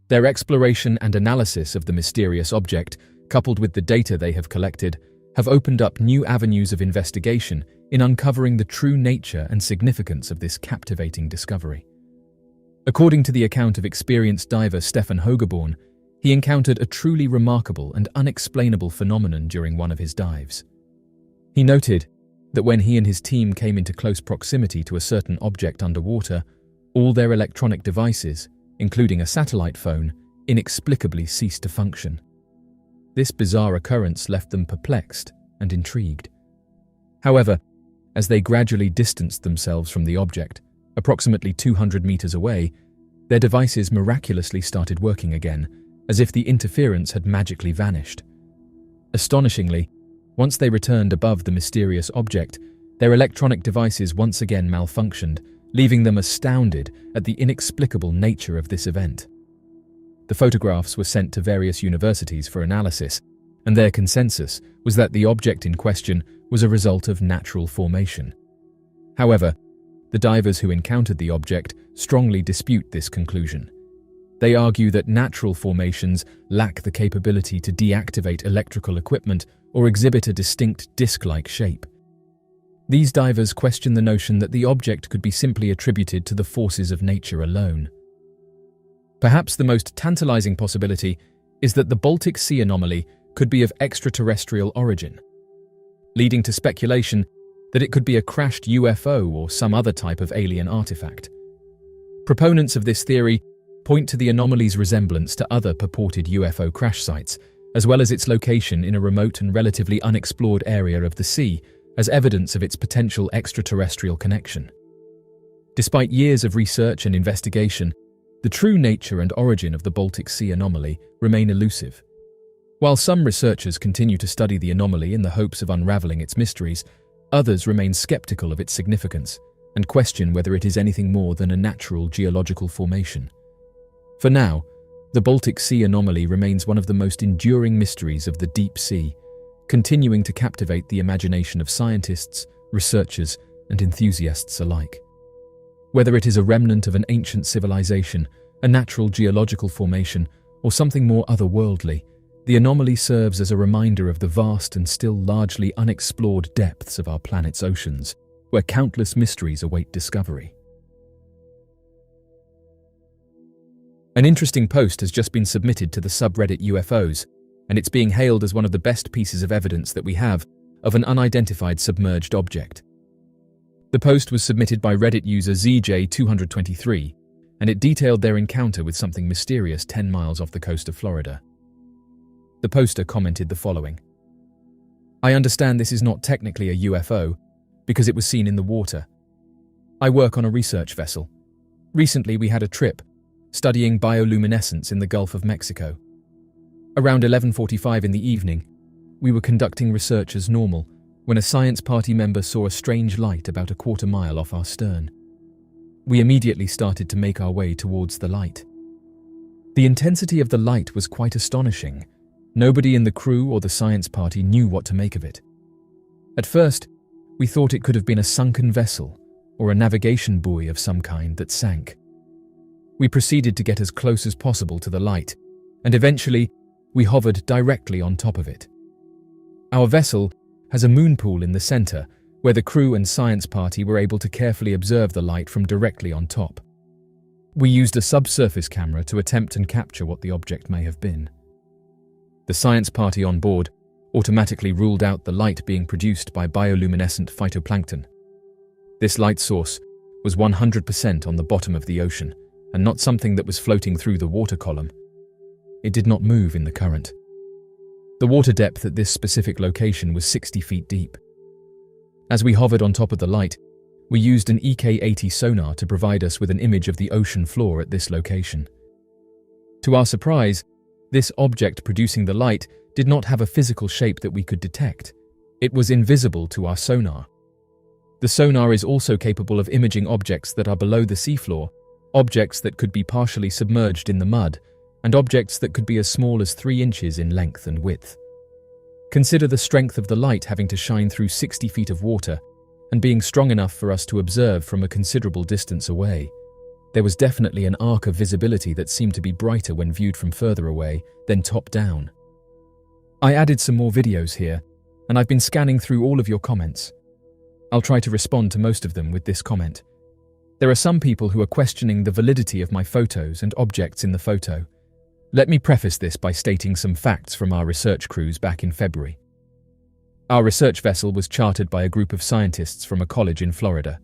Their exploration and analysis of the mysterious object, coupled with the data they have collected, have opened up new avenues of investigation in uncovering the true nature and significance of this captivating discovery. According to the account of experienced diver Stefan Hogeborn, he encountered a truly remarkable and unexplainable phenomenon during one of his dives. He noted that when he and his team came into close proximity to a certain object underwater, all their electronic devices, including a satellite phone, inexplicably ceased to function. This bizarre occurrence left them perplexed and intrigued. However, as they gradually distanced themselves from the object, approximately 200 meters away, their devices miraculously started working again, as if the interference had magically vanished. Astonishingly, once they returned above the mysterious object, their electronic devices once again malfunctioned, leaving them astounded at the inexplicable nature of this event. The photographs were sent to various universities for analysis, and their consensus was that the object in question was a result of natural formation. However, the divers who encountered the object strongly dispute this conclusion. They argue that natural formations lack the capability to deactivate electrical equipment or exhibit a distinct disc-like shape. These divers question the notion that the object could be simply attributed to the forces of nature alone. Perhaps the most tantalizing possibility is that the Baltic Sea anomaly could be of extraterrestrial origin, leading to speculation that it could be a crashed UFO or some other type of alien artifact. Proponents of this theory point to the anomaly's resemblance to other purported UFO crash sites, as well as its location in a remote and relatively unexplored area of the sea, as evidence of its potential extraterrestrial connection. Despite years of research and investigation, the true nature and origin of the Baltic Sea anomaly remain elusive. While some researchers continue to study the anomaly in the hopes of unraveling its mysteries, others remain skeptical of its significance and question whether it is anything more than a natural geological formation. For now, The Baltic Sea anomaly remains one of the most enduring mysteries of the deep sea, continuing to captivate the imagination of scientists, researchers, and enthusiasts alike. Whether it is a remnant of an ancient civilization, a natural geological formation, or something more otherworldly, the anomaly serves as a reminder of the vast and still largely unexplored depths of our planet's oceans, where countless mysteries await discovery. An interesting post has just been submitted to the subreddit UFOs, and it's being hailed as one of the best pieces of evidence that we have of an unidentified submerged object. The post was submitted by Reddit user ZJ223, and it detailed their encounter with something mysterious 10 miles off the coast of Florida. The poster commented the following: "I understand this is not technically a UFO, because it was seen in the water. I work on a research vessel. Recently we had a trip, studying bioluminescence in the Gulf of Mexico. Around 11:45 in the evening, we were conducting research as normal when a science party member saw a strange light about a quarter mile off our stern. We immediately started to make our way towards the light. The intensity of the light was quite astonishing. Nobody in the crew or the science party knew what to make of it. At first, we thought it could have been a sunken vessel or a navigation buoy of some kind that sank. We proceeded to get as close as possible to the light, and eventually, we hovered directly on top of it. Our vessel has a moon pool in the center, where the crew and science party were able to carefully observe the light from directly on top. We used a subsurface camera to attempt and capture what the object may have been. The science party on board automatically ruled out the light being produced by bioluminescent phytoplankton. This light source was 100% on the bottom of the ocean, and not something that was floating through the water column. It did not move in the current. The water depth at this specific location was 60 feet deep. As we hovered on top of the light, we used an EK-80 sonar to provide us with an image of the ocean floor at this location. To our surprise, this object producing the light did not have a physical shape that we could detect. It was invisible to our sonar. The sonar is also capable of imaging objects that are below the seafloor, objects that could be partially submerged in the mud, and objects that could be as small as 3 inches in length and width. Consider the strength of the light having to shine through 60 feet of water and being strong enough for us to observe from a considerable distance away. There was definitely an arc of visibility that seemed to be brighter when viewed from further away than top down. I added some more videos here, and I've been scanning through all of your comments. I'll try to respond to most of them with this comment. There are some people who are questioning the validity of my photos and objects in the photo. Let me preface this by stating some facts from our research cruise back in February. Our research vessel was chartered by a group of scientists from a college in Florida.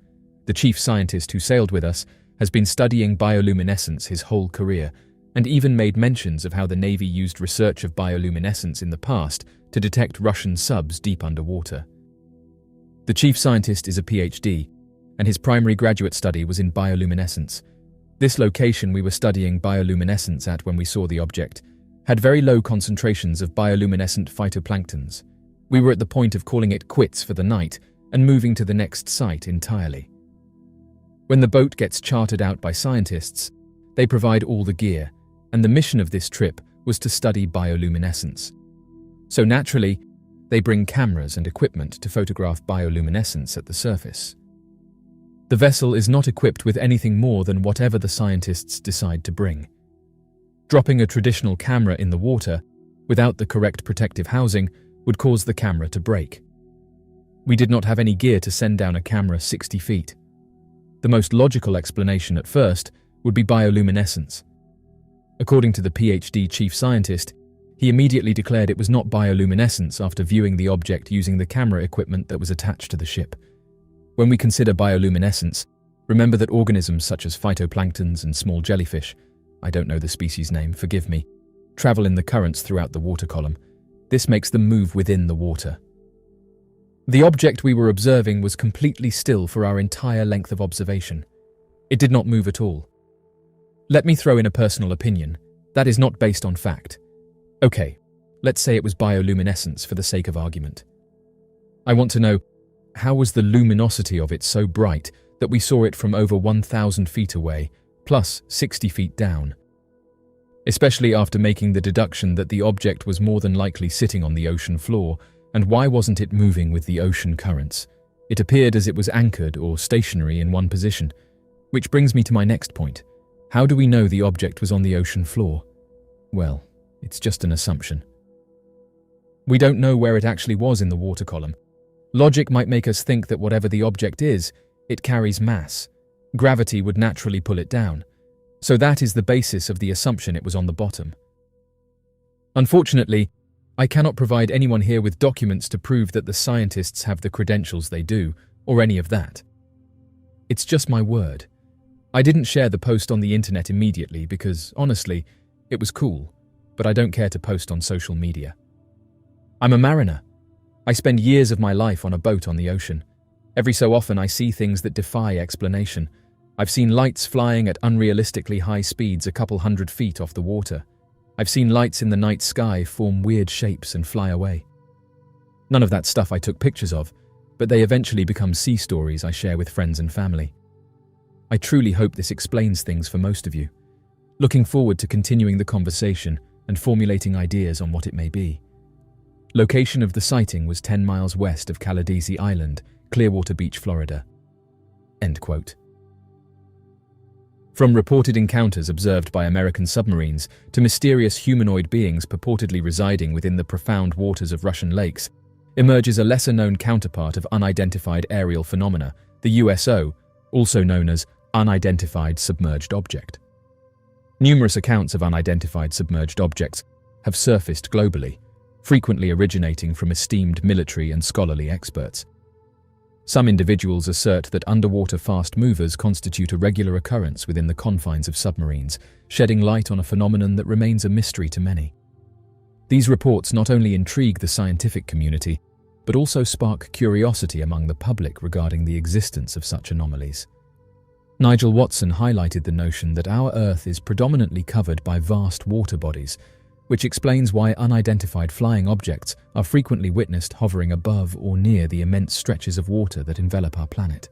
The chief scientist who sailed with us has been studying bioluminescence his whole career, and even made mentions of how the Navy used research of bioluminescence in the past to detect Russian subs deep underwater. The chief scientist is a PhD, and his primary graduate study was in bioluminescence. This location we were studying bioluminescence at when we saw the object had very low concentrations of bioluminescent phytoplanktons. We were at the point of calling it quits for the night and moving to the next site entirely. When the boat gets chartered out by scientists, they provide all the gear, and the mission of this trip was to study bioluminescence. So naturally, they bring cameras and equipment to photograph bioluminescence at the surface. The vessel is not equipped with anything more than whatever the scientists decide to bring. Dropping a traditional camera in the water without the correct protective housing would cause the camera to break. We did not have any gear to send down a camera 60 feet. The most logical explanation at first would be bioluminescence. According to the PhD chief scientist, he immediately declared it was not bioluminescence after viewing the object using the camera equipment that was attached to the ship. When we consider bioluminescence, remember that organisms such as phytoplanktons and small jellyfish, I don't know the species name, forgive me, travel in the currents throughout the water column. This makes them move within the water. The object we were observing was completely still for our entire length of observation. It did not move at all. Let me throw in a personal opinion. That is not based on fact. Okay, let's say it was bioluminescence for the sake of argument. I want to know, how was the luminosity of it so bright that we saw it from over 1,000 feet away, plus 60 feet down? especially after making the deduction that the object was more than likely sitting on the ocean floor, and why wasn't it moving with the ocean currents? It appeared as it was anchored or stationary in one position. Which brings me to my next point. How do we know the object was on the ocean floor? Well, it's just an assumption. We don't know where it actually was in the water column. Logic might make us think that whatever the object is, it carries mass. Gravity would naturally pull it down. So that is the basis of the assumption it was on the bottom. Unfortunately, I cannot provide anyone here with documents to prove that the scientists have the credentials they do, or any of that. It's just my word. I didn't share the post on the internet immediately because, honestly, it was cool, but I don't care to post on social media. I'm a mariner. I spend years of my life on a boat on the ocean. Every so often I see things that defy explanation. I've seen lights flying at unrealistically high speeds a couple 100 feet off the water. I've seen lights in the night sky form weird shapes and fly away. None of that stuff I took pictures of, but they eventually become sea stories I share with friends and family. I truly hope this explains things for most of you. Looking forward to continuing the conversation and formulating ideas on what it may be. Location of the sighting was 10 miles west of Caladesi Island, Clearwater Beach, Florida. End quote. From reported encounters observed by American submarines to mysterious humanoid beings purportedly residing within the profound waters of Russian lakes, emerges a lesser-known counterpart of unidentified aerial phenomena, the USO, also known as Unidentified Submerged Object. Numerous accounts of unidentified submerged objects have surfaced globally, frequently originating from esteemed military and scholarly experts. Some individuals assert that underwater fast movers constitute a regular occurrence within the confines of submarines, shedding light on a phenomenon that remains a mystery to many. These reports not only intrigue the scientific community, but also spark curiosity among the public regarding the existence of such anomalies. Nigel Watson highlighted the notion that our Earth is predominantly covered by vast water bodies, which explains why unidentified flying objects are frequently witnessed hovering above or near the immense stretches of water that envelop our planet.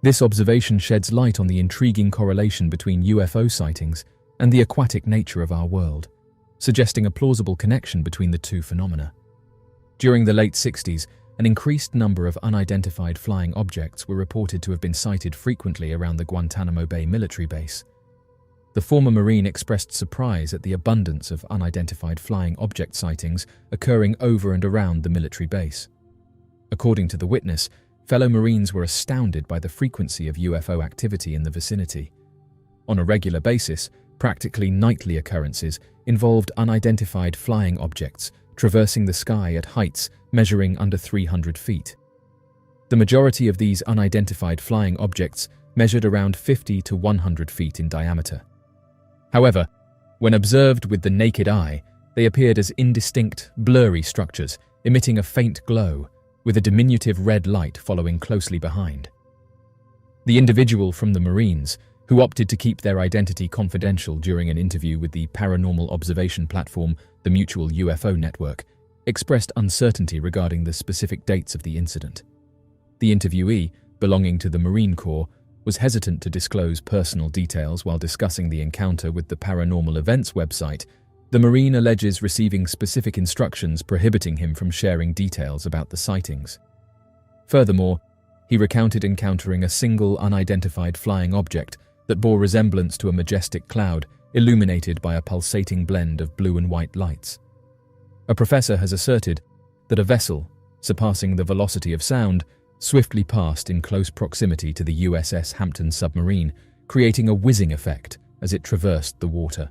This observation sheds light on the intriguing correlation between UFO sightings and the aquatic nature of our world, suggesting a plausible connection between the two phenomena. During the late 60s, an increased number of unidentified flying objects were reported to have been sighted frequently around the Guantanamo Bay military base. The former Marine expressed surprise at the abundance of unidentified flying object sightings occurring over and around the military base. According to the witness, fellow Marines were astounded by the frequency of UFO activity in the vicinity. On a regular basis, practically nightly occurrences involved unidentified flying objects traversing the sky at heights measuring under 300 feet. The majority of these unidentified flying objects measured around 50 to 100 feet in diameter. However, when observed with the naked eye, they appeared as indistinct, blurry structures emitting a faint glow, with a diminutive red light following closely behind. The individual from the Marines, who opted to keep their identity confidential during an interview with the paranormal observation platform, the Mutual UFO Network, expressed uncertainty regarding the specific dates of the incident. The interviewee, belonging to the Marine Corps, was hesitant to disclose personal details while discussing the encounter with the Paranormal Events website. The Marine alleges receiving specific instructions prohibiting him from sharing details about the sightings. Furthermore, he recounted encountering a single unidentified flying object that bore resemblance to a majestic cloud illuminated by a pulsating blend of blue and white lights. A professor has asserted that a vessel, surpassing the velocity of sound, swiftly passed in close proximity to the USS Hampton submarine, creating a whizzing effect as it traversed the water.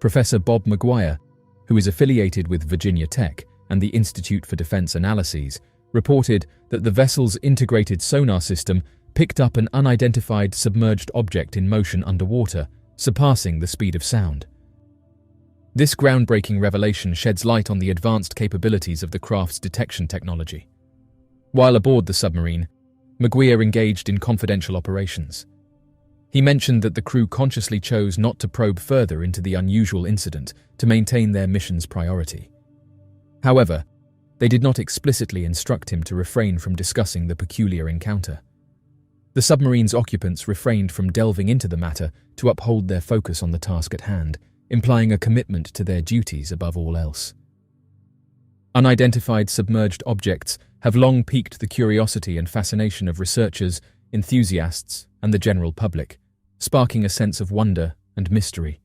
Professor Bob McGuire, who is affiliated with Virginia Tech and the Institute for Defense Analyses, reported that the vessel's integrated sonar system picked up an unidentified submerged object in motion underwater, surpassing the speed of sound. This groundbreaking revelation sheds light on the advanced capabilities of the craft's detection technology. While aboard the submarine, McGuire engaged in confidential operations. He mentioned that the crew consciously chose not to probe further into the unusual incident to maintain their mission's priority. However, they did not explicitly instruct him to refrain from discussing the peculiar encounter. The submarine's occupants refrained from delving into the matter to uphold their focus on the task at hand, implying a commitment to their duties above all else. Unidentified submerged objects have long piqued the curiosity and fascination of researchers, enthusiasts, and the general public, sparking a sense of wonder and mystery.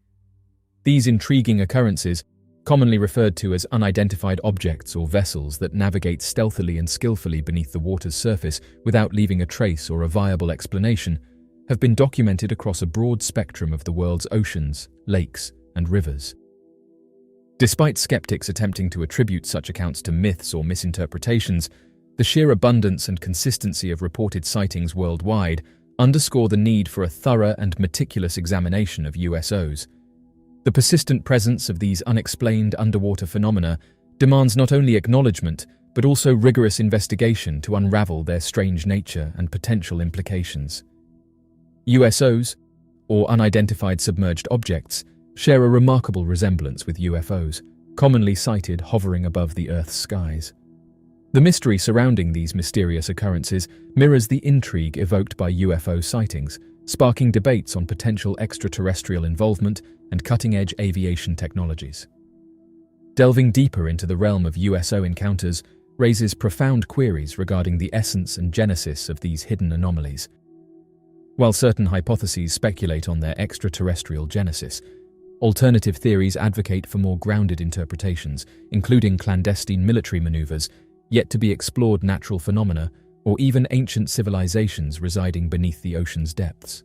These intriguing occurrences, commonly referred to as unidentified objects or vessels that navigate stealthily and skillfully beneath the water's surface without leaving a trace or a viable explanation, have been documented across a broad spectrum of the world's oceans, lakes, and rivers. Despite skeptics attempting to attribute such accounts to myths or misinterpretations, the sheer abundance and consistency of reported sightings worldwide underscore the need for a thorough and meticulous examination of USOs. The persistent presence of these unexplained underwater phenomena demands not only acknowledgement, but also rigorous investigation to unravel their strange nature and potential implications. USOs, or unidentified submerged objects, share a remarkable resemblance with UFOs, commonly sighted hovering above the Earth's skies. The mystery surrounding these mysterious occurrences mirrors the intrigue evoked by UFO sightings, sparking debates on potential extraterrestrial involvement and cutting-edge aviation technologies. Delving deeper into the realm of USO encounters raises profound queries regarding the essence and genesis of these hidden anomalies. While certain hypotheses speculate on their extraterrestrial genesis, alternative theories advocate for more grounded interpretations, including clandestine military maneuvers, yet to be explored natural phenomena, or even ancient civilizations residing beneath the ocean's depths.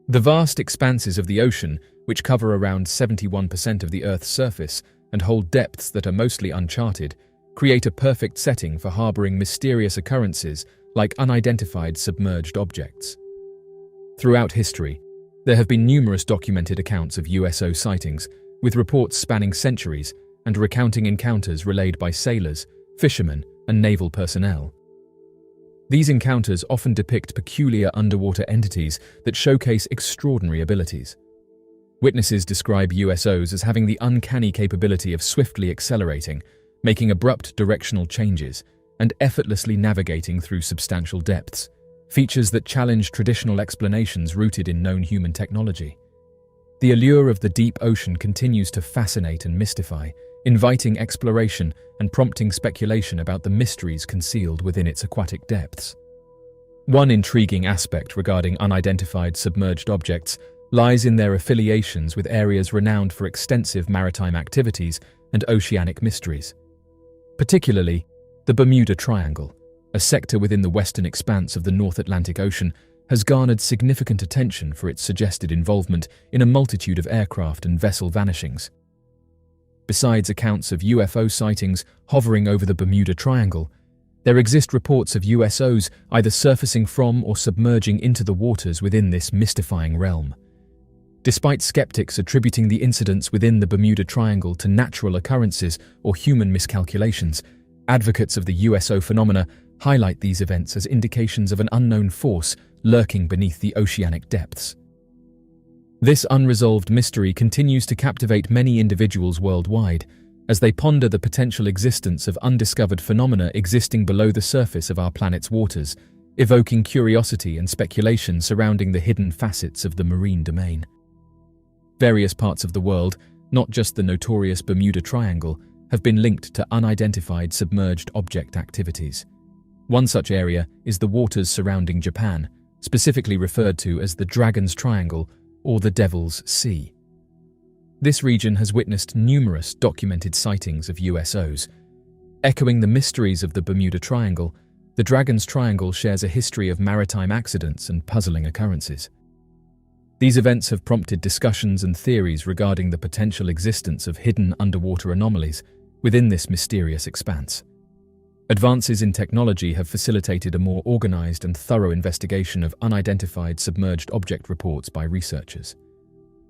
The vast expanses of the ocean, which cover around 71% of the Earth's surface and hold depths that are mostly uncharted, create a perfect setting for harboring mysterious occurrences like unidentified submerged objects. Throughout history, there have been numerous documented accounts of USO sightings, with reports spanning centuries and recounting encounters relayed by sailors, fishermen, and naval personnel. These encounters often depict peculiar underwater entities that showcase extraordinary abilities. Witnesses describe USOs as having the uncanny capability of swiftly accelerating, making abrupt directional changes, and effortlessly navigating through substantial depths, features that challenge traditional explanations rooted in known human technology. The allure of the deep ocean continues to fascinate and mystify, inviting exploration and prompting speculation about the mysteries concealed within its aquatic depths. One intriguing aspect regarding unidentified submerged objects lies in their affiliations with areas renowned for extensive maritime activities and oceanic mysteries. Particularly, the Bermuda Triangle, a sector within the western expanse of the North Atlantic Ocean, has garnered significant attention for its suggested involvement in a multitude of aircraft and vessel vanishings. Besides accounts of UFO sightings hovering over the Bermuda Triangle, there exist reports of USOs either surfacing from or submerging into the waters within this mystifying realm. Despite skeptics attributing the incidents within the Bermuda Triangle to natural occurrences or human miscalculations, advocates of the USO phenomena highlight these events as indications of an unknown force lurking beneath the oceanic depths. This unresolved mystery continues to captivate many individuals worldwide as they ponder the potential existence of undiscovered phenomena existing below the surface of our planet's waters, evoking curiosity and speculation surrounding the hidden facets of the marine domain. Various parts of the world, not just the notorious Bermuda Triangle, have been linked to unidentified submerged object activities. One such area is the waters surrounding Japan, specifically referred to as the Dragon's Triangle or the Devil's Sea. This region has witnessed numerous documented sightings of USOs. Echoing the mysteries of the Bermuda Triangle, the Dragon's Triangle shares a history of maritime accidents and puzzling occurrences. These events have prompted discussions and theories regarding the potential existence of hidden underwater anomalies within this mysterious expanse. Advances in technology have facilitated a more organized and thorough investigation of unidentified submerged object reports by researchers.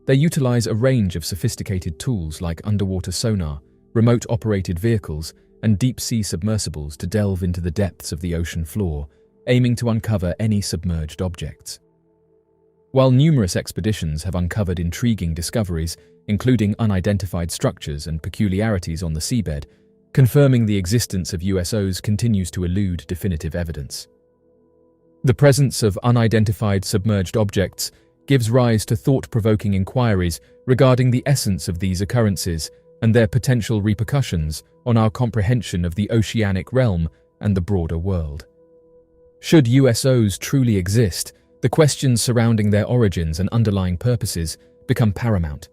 They utilize a range of sophisticated tools like underwater sonar, remote-operated vehicles, and deep-sea submersibles to delve into the depths of the ocean floor, aiming to uncover any submerged objects. While numerous expeditions have uncovered intriguing discoveries, including unidentified structures and peculiarities on the seabed, confirming the existence of USOs continues to elude definitive evidence. The presence of unidentified submerged objects gives rise to thought-provoking inquiries regarding the essence of these occurrences and their potential repercussions on our comprehension of the oceanic realm and the broader world. Should USOs truly exist, the questions surrounding their origins and underlying purposes become paramount.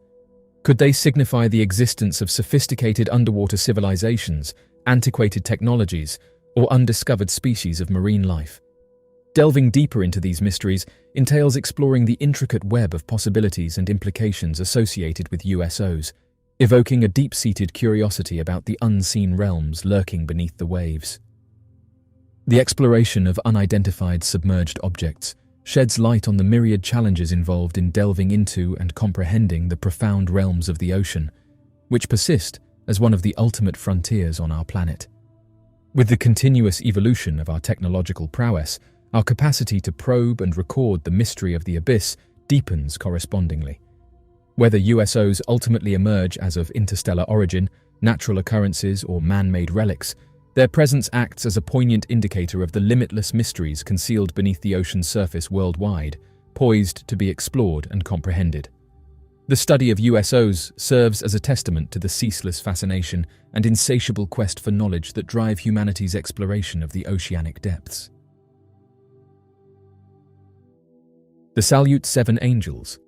Could they signify the existence of sophisticated underwater civilizations, antiquated technologies, or undiscovered species of marine life? Delving deeper into these mysteries entails exploring the intricate web of possibilities and implications associated with USOs, evoking a deep-seated curiosity about the unseen realms lurking beneath the waves. The exploration of unidentified submerged objects sheds light on the myriad challenges involved in delving into and comprehending the profound realms of the ocean, which persist as one of the ultimate frontiers on our planet. With the continuous evolution of our technological prowess, our capacity to probe and record the mystery of the abyss deepens correspondingly. Whether USOs ultimately emerge as of interstellar origin, natural occurrences, or man-made relics, their presence acts as a poignant indicator of the limitless mysteries concealed beneath the ocean's surface worldwide, poised to be explored and comprehended. The study of USOs serves as a testament to the ceaseless fascination and insatiable quest for knowledge that drive humanity's exploration of the oceanic depths. The Salyut 7 Angels,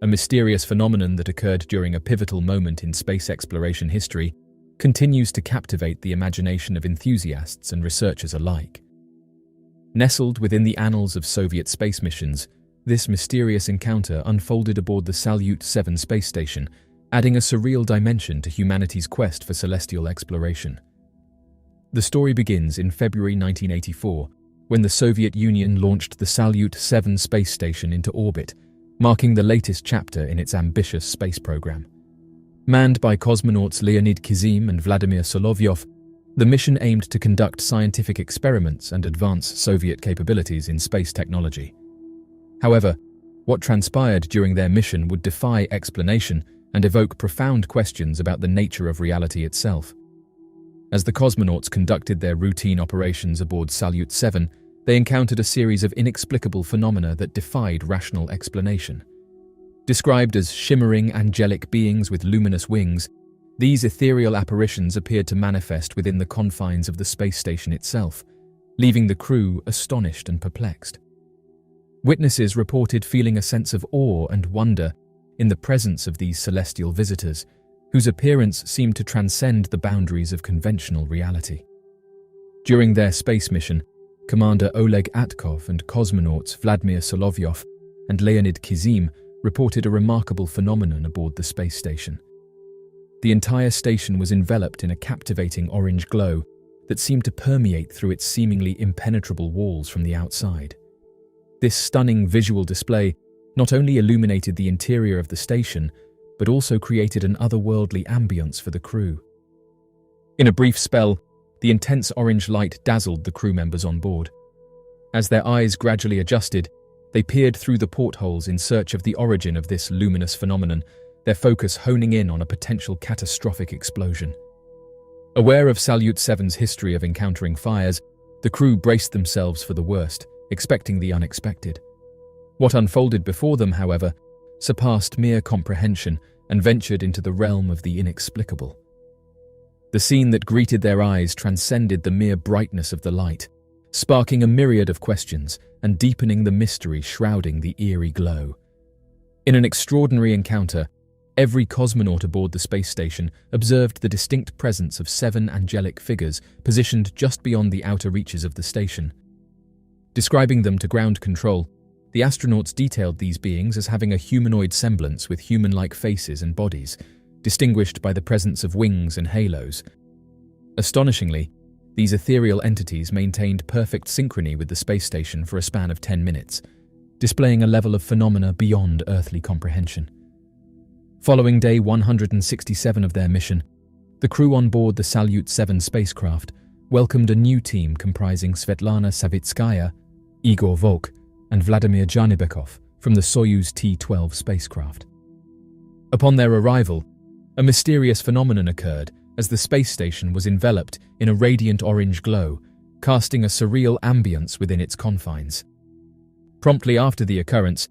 a mysterious phenomenon that occurred during a pivotal moment in space exploration history, continues to captivate the imagination of enthusiasts and researchers alike. Nestled within the annals of Soviet space missions, this mysterious encounter unfolded aboard the Salyut 7 space station, adding a surreal dimension to humanity's quest for celestial exploration. The story begins in February 1984, when the Soviet Union launched the Salyut 7 space station into orbit, marking the latest chapter in its ambitious space program. Manned by cosmonauts Leonid Kizim and Vladimir Solovyov, the mission aimed to conduct scientific experiments and advance Soviet capabilities in space technology. However, what transpired during their mission would defy explanation and evoke profound questions about the nature of reality itself. As the cosmonauts conducted their routine operations aboard Salyut 7, they encountered a series of inexplicable phenomena that defied rational explanation. Described as shimmering angelic beings with luminous wings, these ethereal apparitions appeared to manifest within the confines of the space station itself, leaving the crew astonished and perplexed. Witnesses reported feeling a sense of awe and wonder in the presence of these celestial visitors, whose appearance seemed to transcend the boundaries of conventional reality. During their space mission, Commander Oleg Atkov and cosmonauts Vladimir Solovyov and Leonid Kizim reported a remarkable phenomenon aboard the space station. The entire station was enveloped in a captivating orange glow that seemed to permeate through its seemingly impenetrable walls from the outside. This stunning visual display not only illuminated the interior of the station, but also created an otherworldly ambience for the crew. In a brief spell, the intense orange light dazzled the crew members on board. As their eyes gradually adjusted, they peered through the portholes in search of the origin of this luminous phenomenon, their focus honing in on a potential catastrophic explosion. Aware of Salyut 7's history of encountering fires, the crew braced themselves for the worst, expecting the unexpected. What unfolded before them, however, surpassed mere comprehension and ventured into the realm of the inexplicable. The scene that greeted their eyes transcended the mere brightness of the light, sparking a myriad of questions and deepening the mystery shrouding the eerie glow. In an extraordinary encounter, every cosmonaut aboard the space station observed the distinct presence of 7 angelic figures positioned just beyond the outer reaches of the station. Describing them to ground control, the astronauts detailed these beings as having a humanoid semblance with human-like faces and bodies, distinguished by the presence of wings and halos. Astonishingly, these ethereal entities maintained perfect synchrony with the space station for a span of 10 minutes, displaying a level of phenomena beyond earthly comprehension. Following day 167 of their mission, the crew on board the Salyut 7 spacecraft welcomed a new team comprising Svetlana Savitskaya, Igor Volk, and Vladimir Janibekov from the Soyuz T-12 spacecraft. Upon their arrival, a mysterious phenomenon occurred as the space station was enveloped in a radiant orange glow, casting a surreal ambience within its confines. Promptly after the occurrence,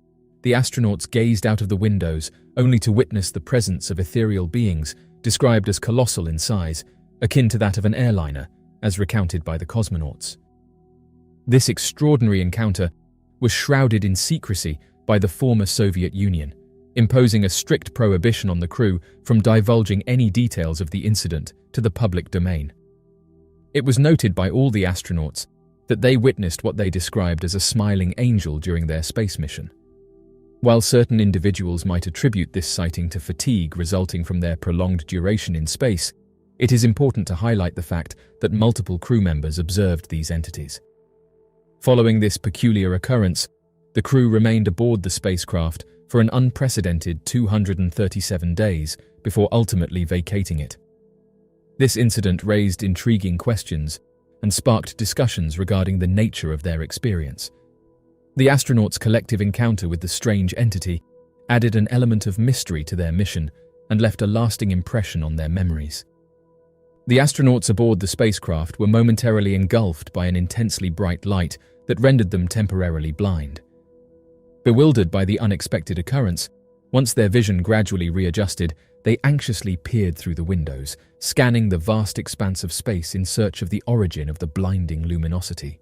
the astronauts gazed out of the windows only to witness the presence of ethereal beings described as colossal in size, akin to that of an airliner, as recounted by the cosmonauts. This extraordinary encounter was shrouded in secrecy by the former Soviet Union, imposing a strict prohibition on the crew from divulging any details of the incident to the public domain. It was noted by all the astronauts that they witnessed what they described as a smiling angel during their space mission. While certain individuals might attribute this sighting to fatigue resulting from their prolonged duration in space, it is important to highlight the fact that multiple crew members observed these entities. Following this peculiar occurrence, the crew remained aboard the spacecraft for an unprecedented 237 days before ultimately vacating it. This incident raised intriguing questions and sparked discussions regarding the nature of their experience. The astronauts' collective encounter with the strange entity added an element of mystery to their mission and left a lasting impression on their memories. The astronauts aboard the spacecraft were momentarily engulfed by an intensely bright light that rendered them temporarily blind. Bewildered by the unexpected occurrence, once their vision gradually readjusted, they anxiously peered through the windows, scanning the vast expanse of space in search of the origin of the blinding luminosity.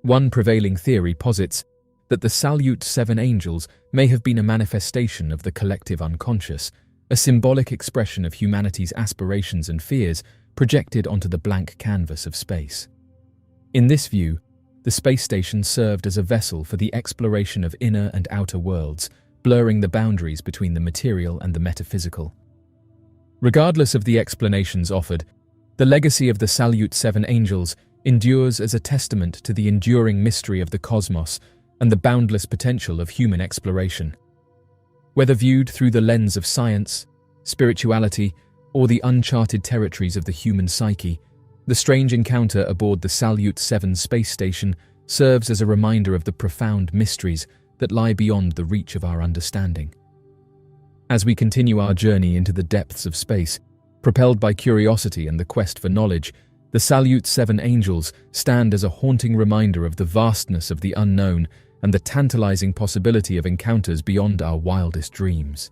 One prevailing theory posits that the Salyut 7 angels may have been a manifestation of the collective unconscious, a symbolic expression of humanity's aspirations and fears projected onto the blank canvas of space. In this view, the space station served as a vessel for the exploration of inner and outer worlds, blurring the boundaries between the material and the metaphysical. Regardless of the explanations offered, the legacy of the Salyut 7 angels endures as a testament to the enduring mystery of the cosmos and the boundless potential of human exploration. Whether viewed through the lens of science, spirituality, or the uncharted territories of the human psyche, the strange encounter aboard the Salyut 7 space station serves as a reminder of the profound mysteries that lie beyond the reach of our understanding. As we continue our journey into the depths of space, propelled by curiosity and the quest for knowledge, the Salyut 7 angels stand as a haunting reminder of the vastness of the unknown and the tantalizing possibility of encounters beyond our wildest dreams.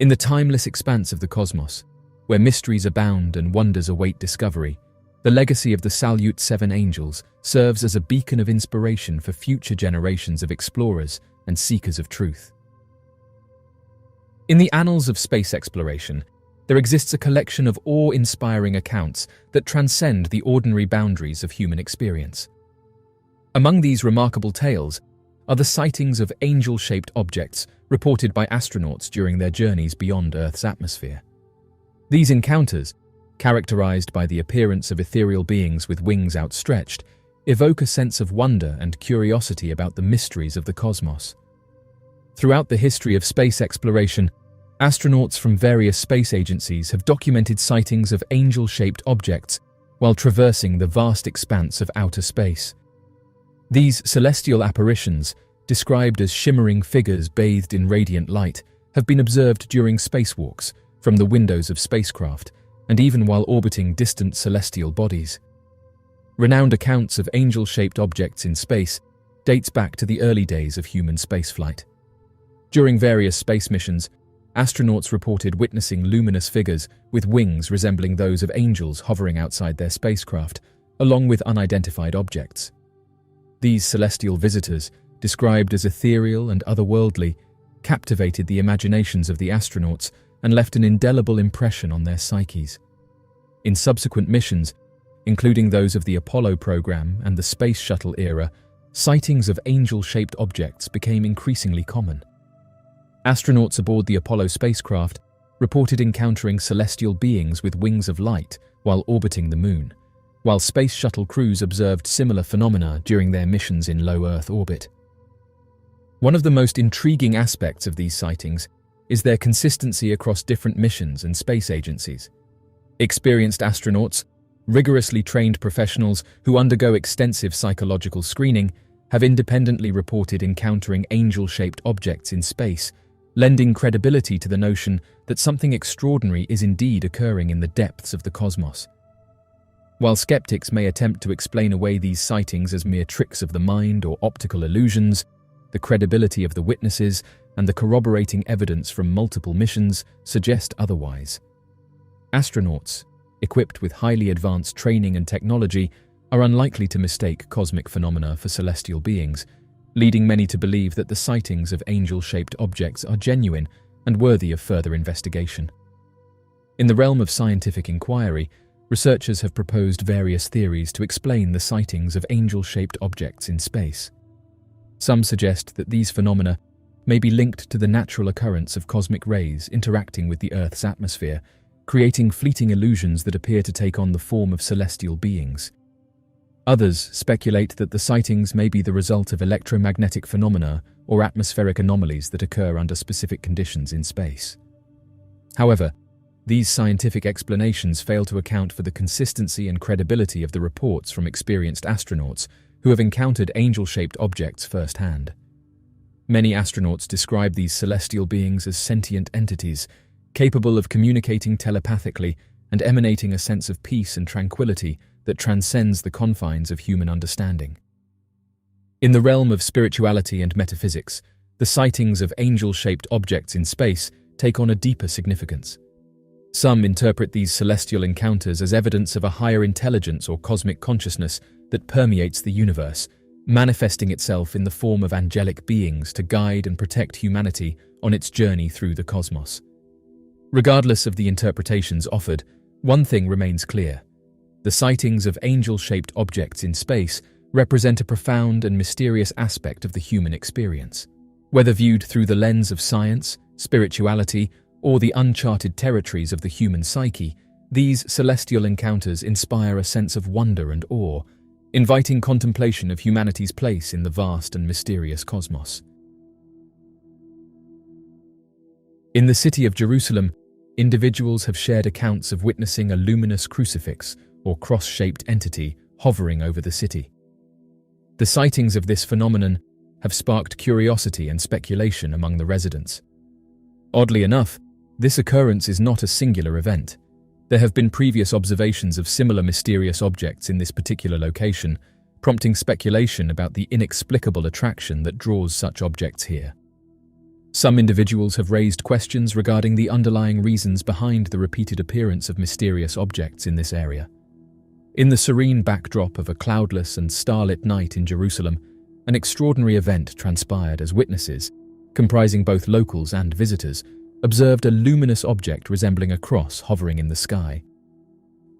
In the timeless expanse of the cosmos, where mysteries abound and wonders await discovery, the legacy of the Salyut 7 angels serves as a beacon of inspiration for future generations of explorers and seekers of truth. In the annals of space exploration, there exists a collection of awe-inspiring accounts that transcend the ordinary boundaries of human experience. Among these remarkable tales are the sightings of angel-shaped objects reported by astronauts during their journeys beyond Earth's atmosphere. These encounters, characterized by the appearance of ethereal beings with wings outstretched, evoke a sense of wonder and curiosity about the mysteries of the cosmos. Throughout the history of space exploration, astronauts from various space agencies have documented sightings of angel-shaped objects while traversing the vast expanse of outer space. These celestial apparitions, described as shimmering figures bathed in radiant light, have been observed during spacewalks, from the windows of spacecraft, and even while orbiting distant celestial bodies. Renowned accounts of angel-shaped objects in space dates back to the early days of human spaceflight. During various space missions, astronauts reported witnessing luminous figures with wings resembling those of angels hovering outside their spacecraft, along with unidentified objects. These celestial visitors, described as ethereal and otherworldly, captivated the imaginations of the astronauts and left an indelible impression on their psyches. In subsequent missions, including those of the Apollo program and the Space Shuttle era, sightings of angel-shaped objects became increasingly common. Astronauts aboard the Apollo spacecraft reported encountering celestial beings with wings of light while orbiting the Moon, while Space Shuttle crews observed similar phenomena during their missions in low Earth orbit. One of the most intriguing aspects of these sightings is their consistency across different missions and space agencies. Experienced astronauts, rigorously trained professionals who undergo extensive psychological screening, have independently reported encountering angel-shaped objects in space, lending credibility to the notion that something extraordinary is indeed occurring in the depths of the cosmos. While skeptics may attempt to explain away these sightings as mere tricks of the mind or optical illusions, the credibility of the witnesses, and the corroborating evidence from multiple missions suggest otherwise. Astronauts, equipped with highly advanced training and technology, are unlikely to mistake cosmic phenomena for celestial beings, leading many to believe that the sightings of angel-shaped objects are genuine and worthy of further investigation. In the realm of scientific inquiry, researchers have proposed various theories to explain the sightings of angel-shaped objects in space. Some suggest that these phenomena may be linked to the natural occurrence of cosmic rays interacting with the Earth's atmosphere, creating fleeting illusions that appear to take on the form of celestial beings. Others speculate that the sightings may be the result of electromagnetic phenomena or atmospheric anomalies that occur under specific conditions in space. However, these scientific explanations fail to account for the consistency and credibility of the reports from experienced astronauts who have encountered angel-shaped objects firsthand. Many astronauts describe these celestial beings as sentient entities, capable of communicating telepathically and emanating a sense of peace and tranquility that transcends the confines of human understanding. In the realm of spirituality and metaphysics, the sightings of angel-shaped objects in space take on a deeper significance. Some interpret these celestial encounters as evidence of a higher intelligence or cosmic consciousness that permeates the universe, manifesting itself in the form of angelic beings to guide and protect humanity on its journey through the cosmos. Regardless of the interpretations offered, one thing remains clear. The sightings of angel-shaped objects in space represent a profound and mysterious aspect of the human experience. Whether viewed through the lens of science, spirituality, or the uncharted territories of the human psyche, these celestial encounters inspire a sense of wonder and awe, inviting contemplation of humanity's place in the vast and mysterious cosmos. In the city of Jerusalem, individuals have shared accounts of witnessing a luminous crucifix or cross-shaped entity hovering over the city. The sightings of this phenomenon have sparked curiosity and speculation among the residents. Oddly enough, this occurrence is not a singular event. There have been previous observations of similar mysterious objects in this particular location, prompting speculation about the inexplicable attraction that draws such objects here. Some individuals have raised questions regarding the underlying reasons behind the repeated appearance of mysterious objects in this area. In the serene backdrop of a cloudless and starlit night in Jerusalem, an extraordinary event transpired as witnesses, comprising both locals and visitors, observed a luminous object resembling a cross hovering in the sky.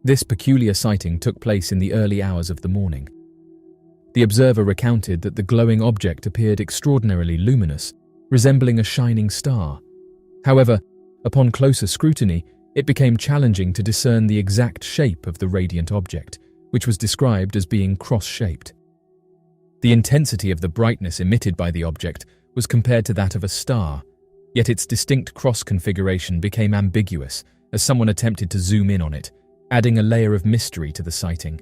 This peculiar sighting took place in the early hours of the morning. The observer recounted that the glowing object appeared extraordinarily luminous, resembling a shining star. However, upon closer scrutiny, it became challenging to discern the exact shape of the radiant object, which was described as being cross-shaped. The intensity of the brightness emitted by the object was compared to that of a star, yet its distinct cross configuration became ambiguous as someone attempted to zoom in on it, adding a layer of mystery to the sighting.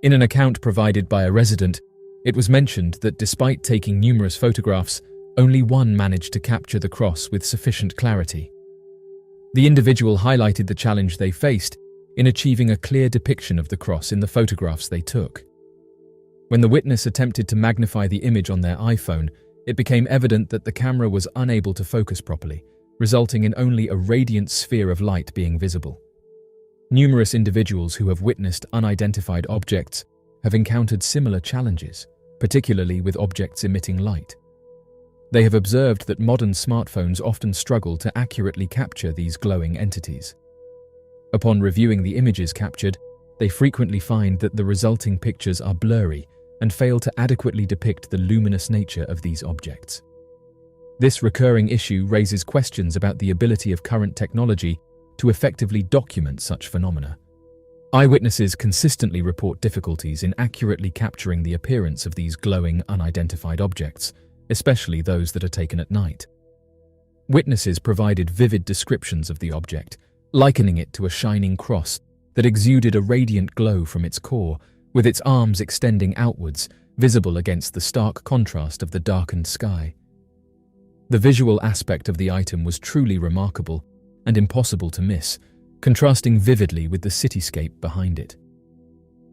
In an account provided by a resident, it was mentioned that despite taking numerous photographs, only one managed to capture the cross with sufficient clarity. The individual highlighted the challenge they faced in achieving a clear depiction of the cross in the photographs they took. When the witness attempted to magnify the image on their iPhone, it became evident that the camera was unable to focus properly, resulting in only a radiant sphere of light being visible. Numerous individuals who have witnessed unidentified objects have encountered similar challenges, particularly with objects emitting light. They have observed that modern smartphones often struggle to accurately capture these glowing entities. Upon reviewing the images captured, they frequently find that the resulting pictures are blurry and fail to adequately depict the luminous nature of these objects. This recurring issue raises questions about the ability of current technology to effectively document such phenomena. Eyewitnesses consistently report difficulties in accurately capturing the appearance of these glowing, unidentified objects, especially those that are taken at night. Witnesses provided vivid descriptions of the object, likening it to a shining cross that exuded a radiant glow from its core, with its arms extending outwards, visible against the stark contrast of the darkened sky. The visual aspect of the item was truly remarkable and impossible to miss, contrasting vividly with the cityscape behind it.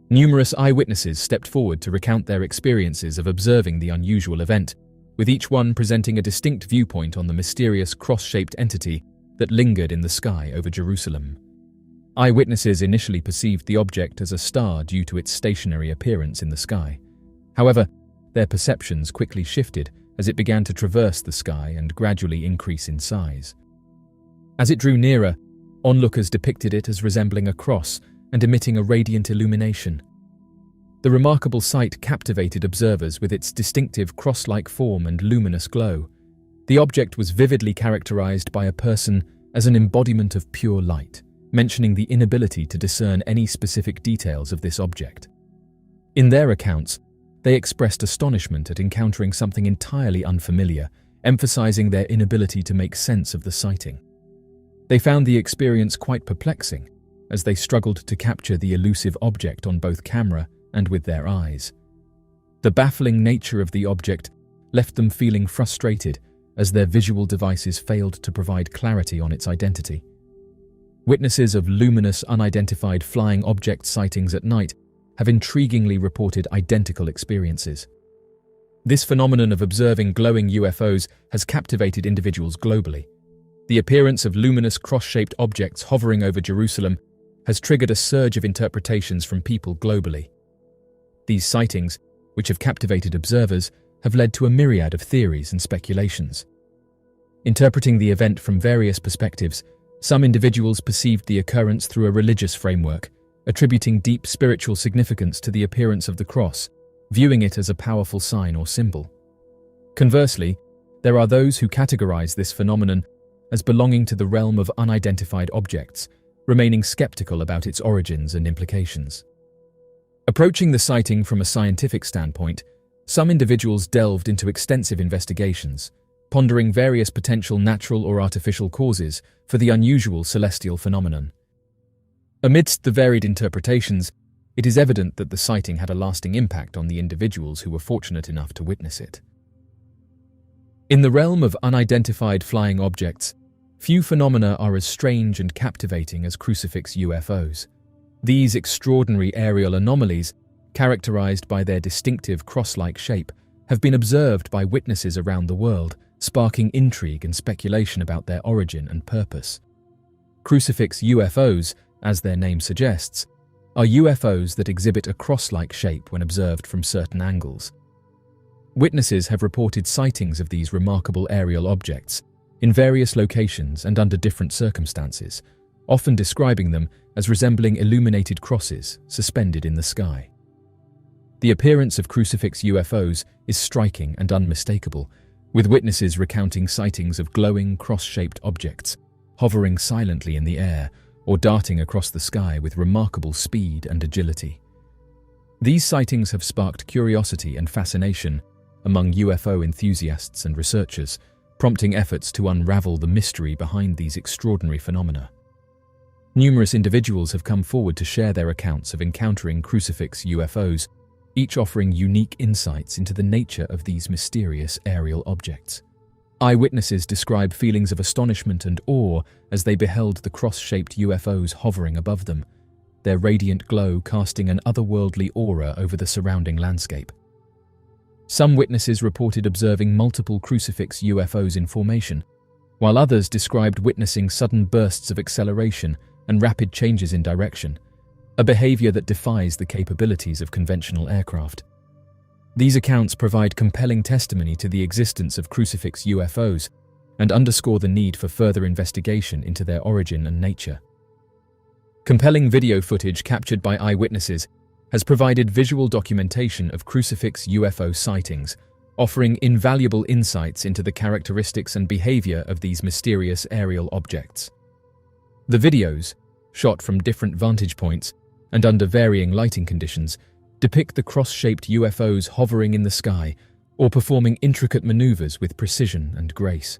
Numerous eyewitnesses stepped forward to recount their experiences of observing the unusual event, with each one presenting a distinct viewpoint on the mysterious cross-shaped entity that lingered in the sky over Jerusalem. Eyewitnesses initially perceived the object as a star due to its stationary appearance in the sky. However, their perceptions quickly shifted as it began to traverse the sky and gradually increase in size. As it drew nearer, onlookers depicted it as resembling a cross and emitting a radiant illumination. The remarkable sight captivated observers with its distinctive cross-like form and luminous glow. The object was vividly characterized by a person as an embodiment of pure light, mentioning the inability to discern any specific details of this object. In their accounts, they expressed astonishment at encountering something entirely unfamiliar, emphasizing their inability to make sense of the sighting. They found the experience quite perplexing, as they struggled to capture the elusive object on both camera and with their eyes. The baffling nature of the object left them feeling frustrated as their visual devices failed to provide clarity on its identity. Witnesses of luminous, unidentified flying object sightings at night have intriguingly reported identical experiences. This phenomenon of observing glowing UFOs has captivated individuals globally. The appearance of luminous cross-shaped objects hovering over Jerusalem has triggered a surge of interpretations from people globally. These sightings, which have captivated observers, have led to a myriad of theories and speculations. Interpreting the event from various perspectives, some individuals perceived the occurrence through a religious framework, attributing deep spiritual significance to the appearance of the cross, viewing it as a powerful sign or symbol. Conversely, there are those who categorize this phenomenon as belonging to the realm of unidentified objects, remaining skeptical about its origins and implications. Approaching the sighting from a scientific standpoint, some individuals delved into extensive investigations, pondering various potential natural or artificial causes for the unusual celestial phenomenon. Amidst the varied interpretations, it is evident that the sighting had a lasting impact on the individuals who were fortunate enough to witness it. In the realm of unidentified flying objects, few phenomena are as strange and captivating as Crucifix UFOs. These extraordinary aerial anomalies, characterized by their distinctive cross-like shape, have been observed by witnesses around the world, sparking intrigue and speculation about their origin and purpose. Crucifix UFOs, as their name suggests, are UFOs that exhibit a cross-like shape when observed from certain angles. Witnesses have reported sightings of these remarkable aerial objects in various locations and under different circumstances, often describing them as resembling illuminated crosses suspended in the sky. The appearance of Crucifix UFOs is striking and unmistakable, with witnesses recounting sightings of glowing, cross-shaped objects, hovering silently in the air or darting across the sky with remarkable speed and agility. These sightings have sparked curiosity and fascination among UFO enthusiasts and researchers, prompting efforts to unravel the mystery behind these extraordinary phenomena. Numerous individuals have come forward to share their accounts of encountering Crucifix UFOs, each offering unique insights into the nature of these mysterious aerial objects. Eyewitnesses describe feelings of astonishment and awe as they beheld the cross-shaped UFOs hovering above them, their radiant glow casting an otherworldly aura over the surrounding landscape. Some witnesses reported observing multiple Crucifix UFOs in formation, while others described witnessing sudden bursts of acceleration and rapid changes in direction, a behavior that defies the capabilities of conventional aircraft. These accounts provide compelling testimony to the existence of Crucifix UFOs and underscore the need for further investigation into their origin and nature. Compelling video footage captured by eyewitnesses has provided visual documentation of Crucifix UFO sightings, offering invaluable insights into the characteristics and behavior of these mysterious aerial objects. The videos, shot from different vantage points and under varying lighting conditions, depict the cross-shaped UFOs hovering in the sky or performing intricate maneuvers with precision and grace.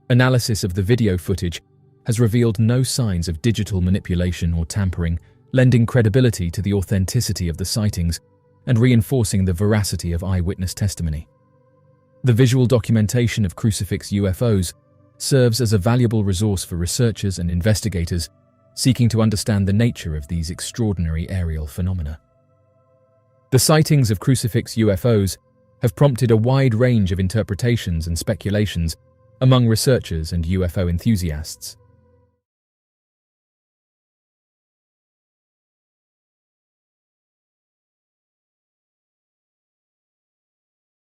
Analysis of the video footage has revealed no signs of digital manipulation or tampering, lending credibility to the authenticity of the sightings and reinforcing the veracity of eyewitness testimony. The visual documentation of Crucifix UFOs serves as a valuable resource for researchers and investigators seeking to understand the nature of these extraordinary aerial phenomena. The sightings of Crucifix UFOs have prompted a wide range of interpretations and speculations among researchers and UFO enthusiasts.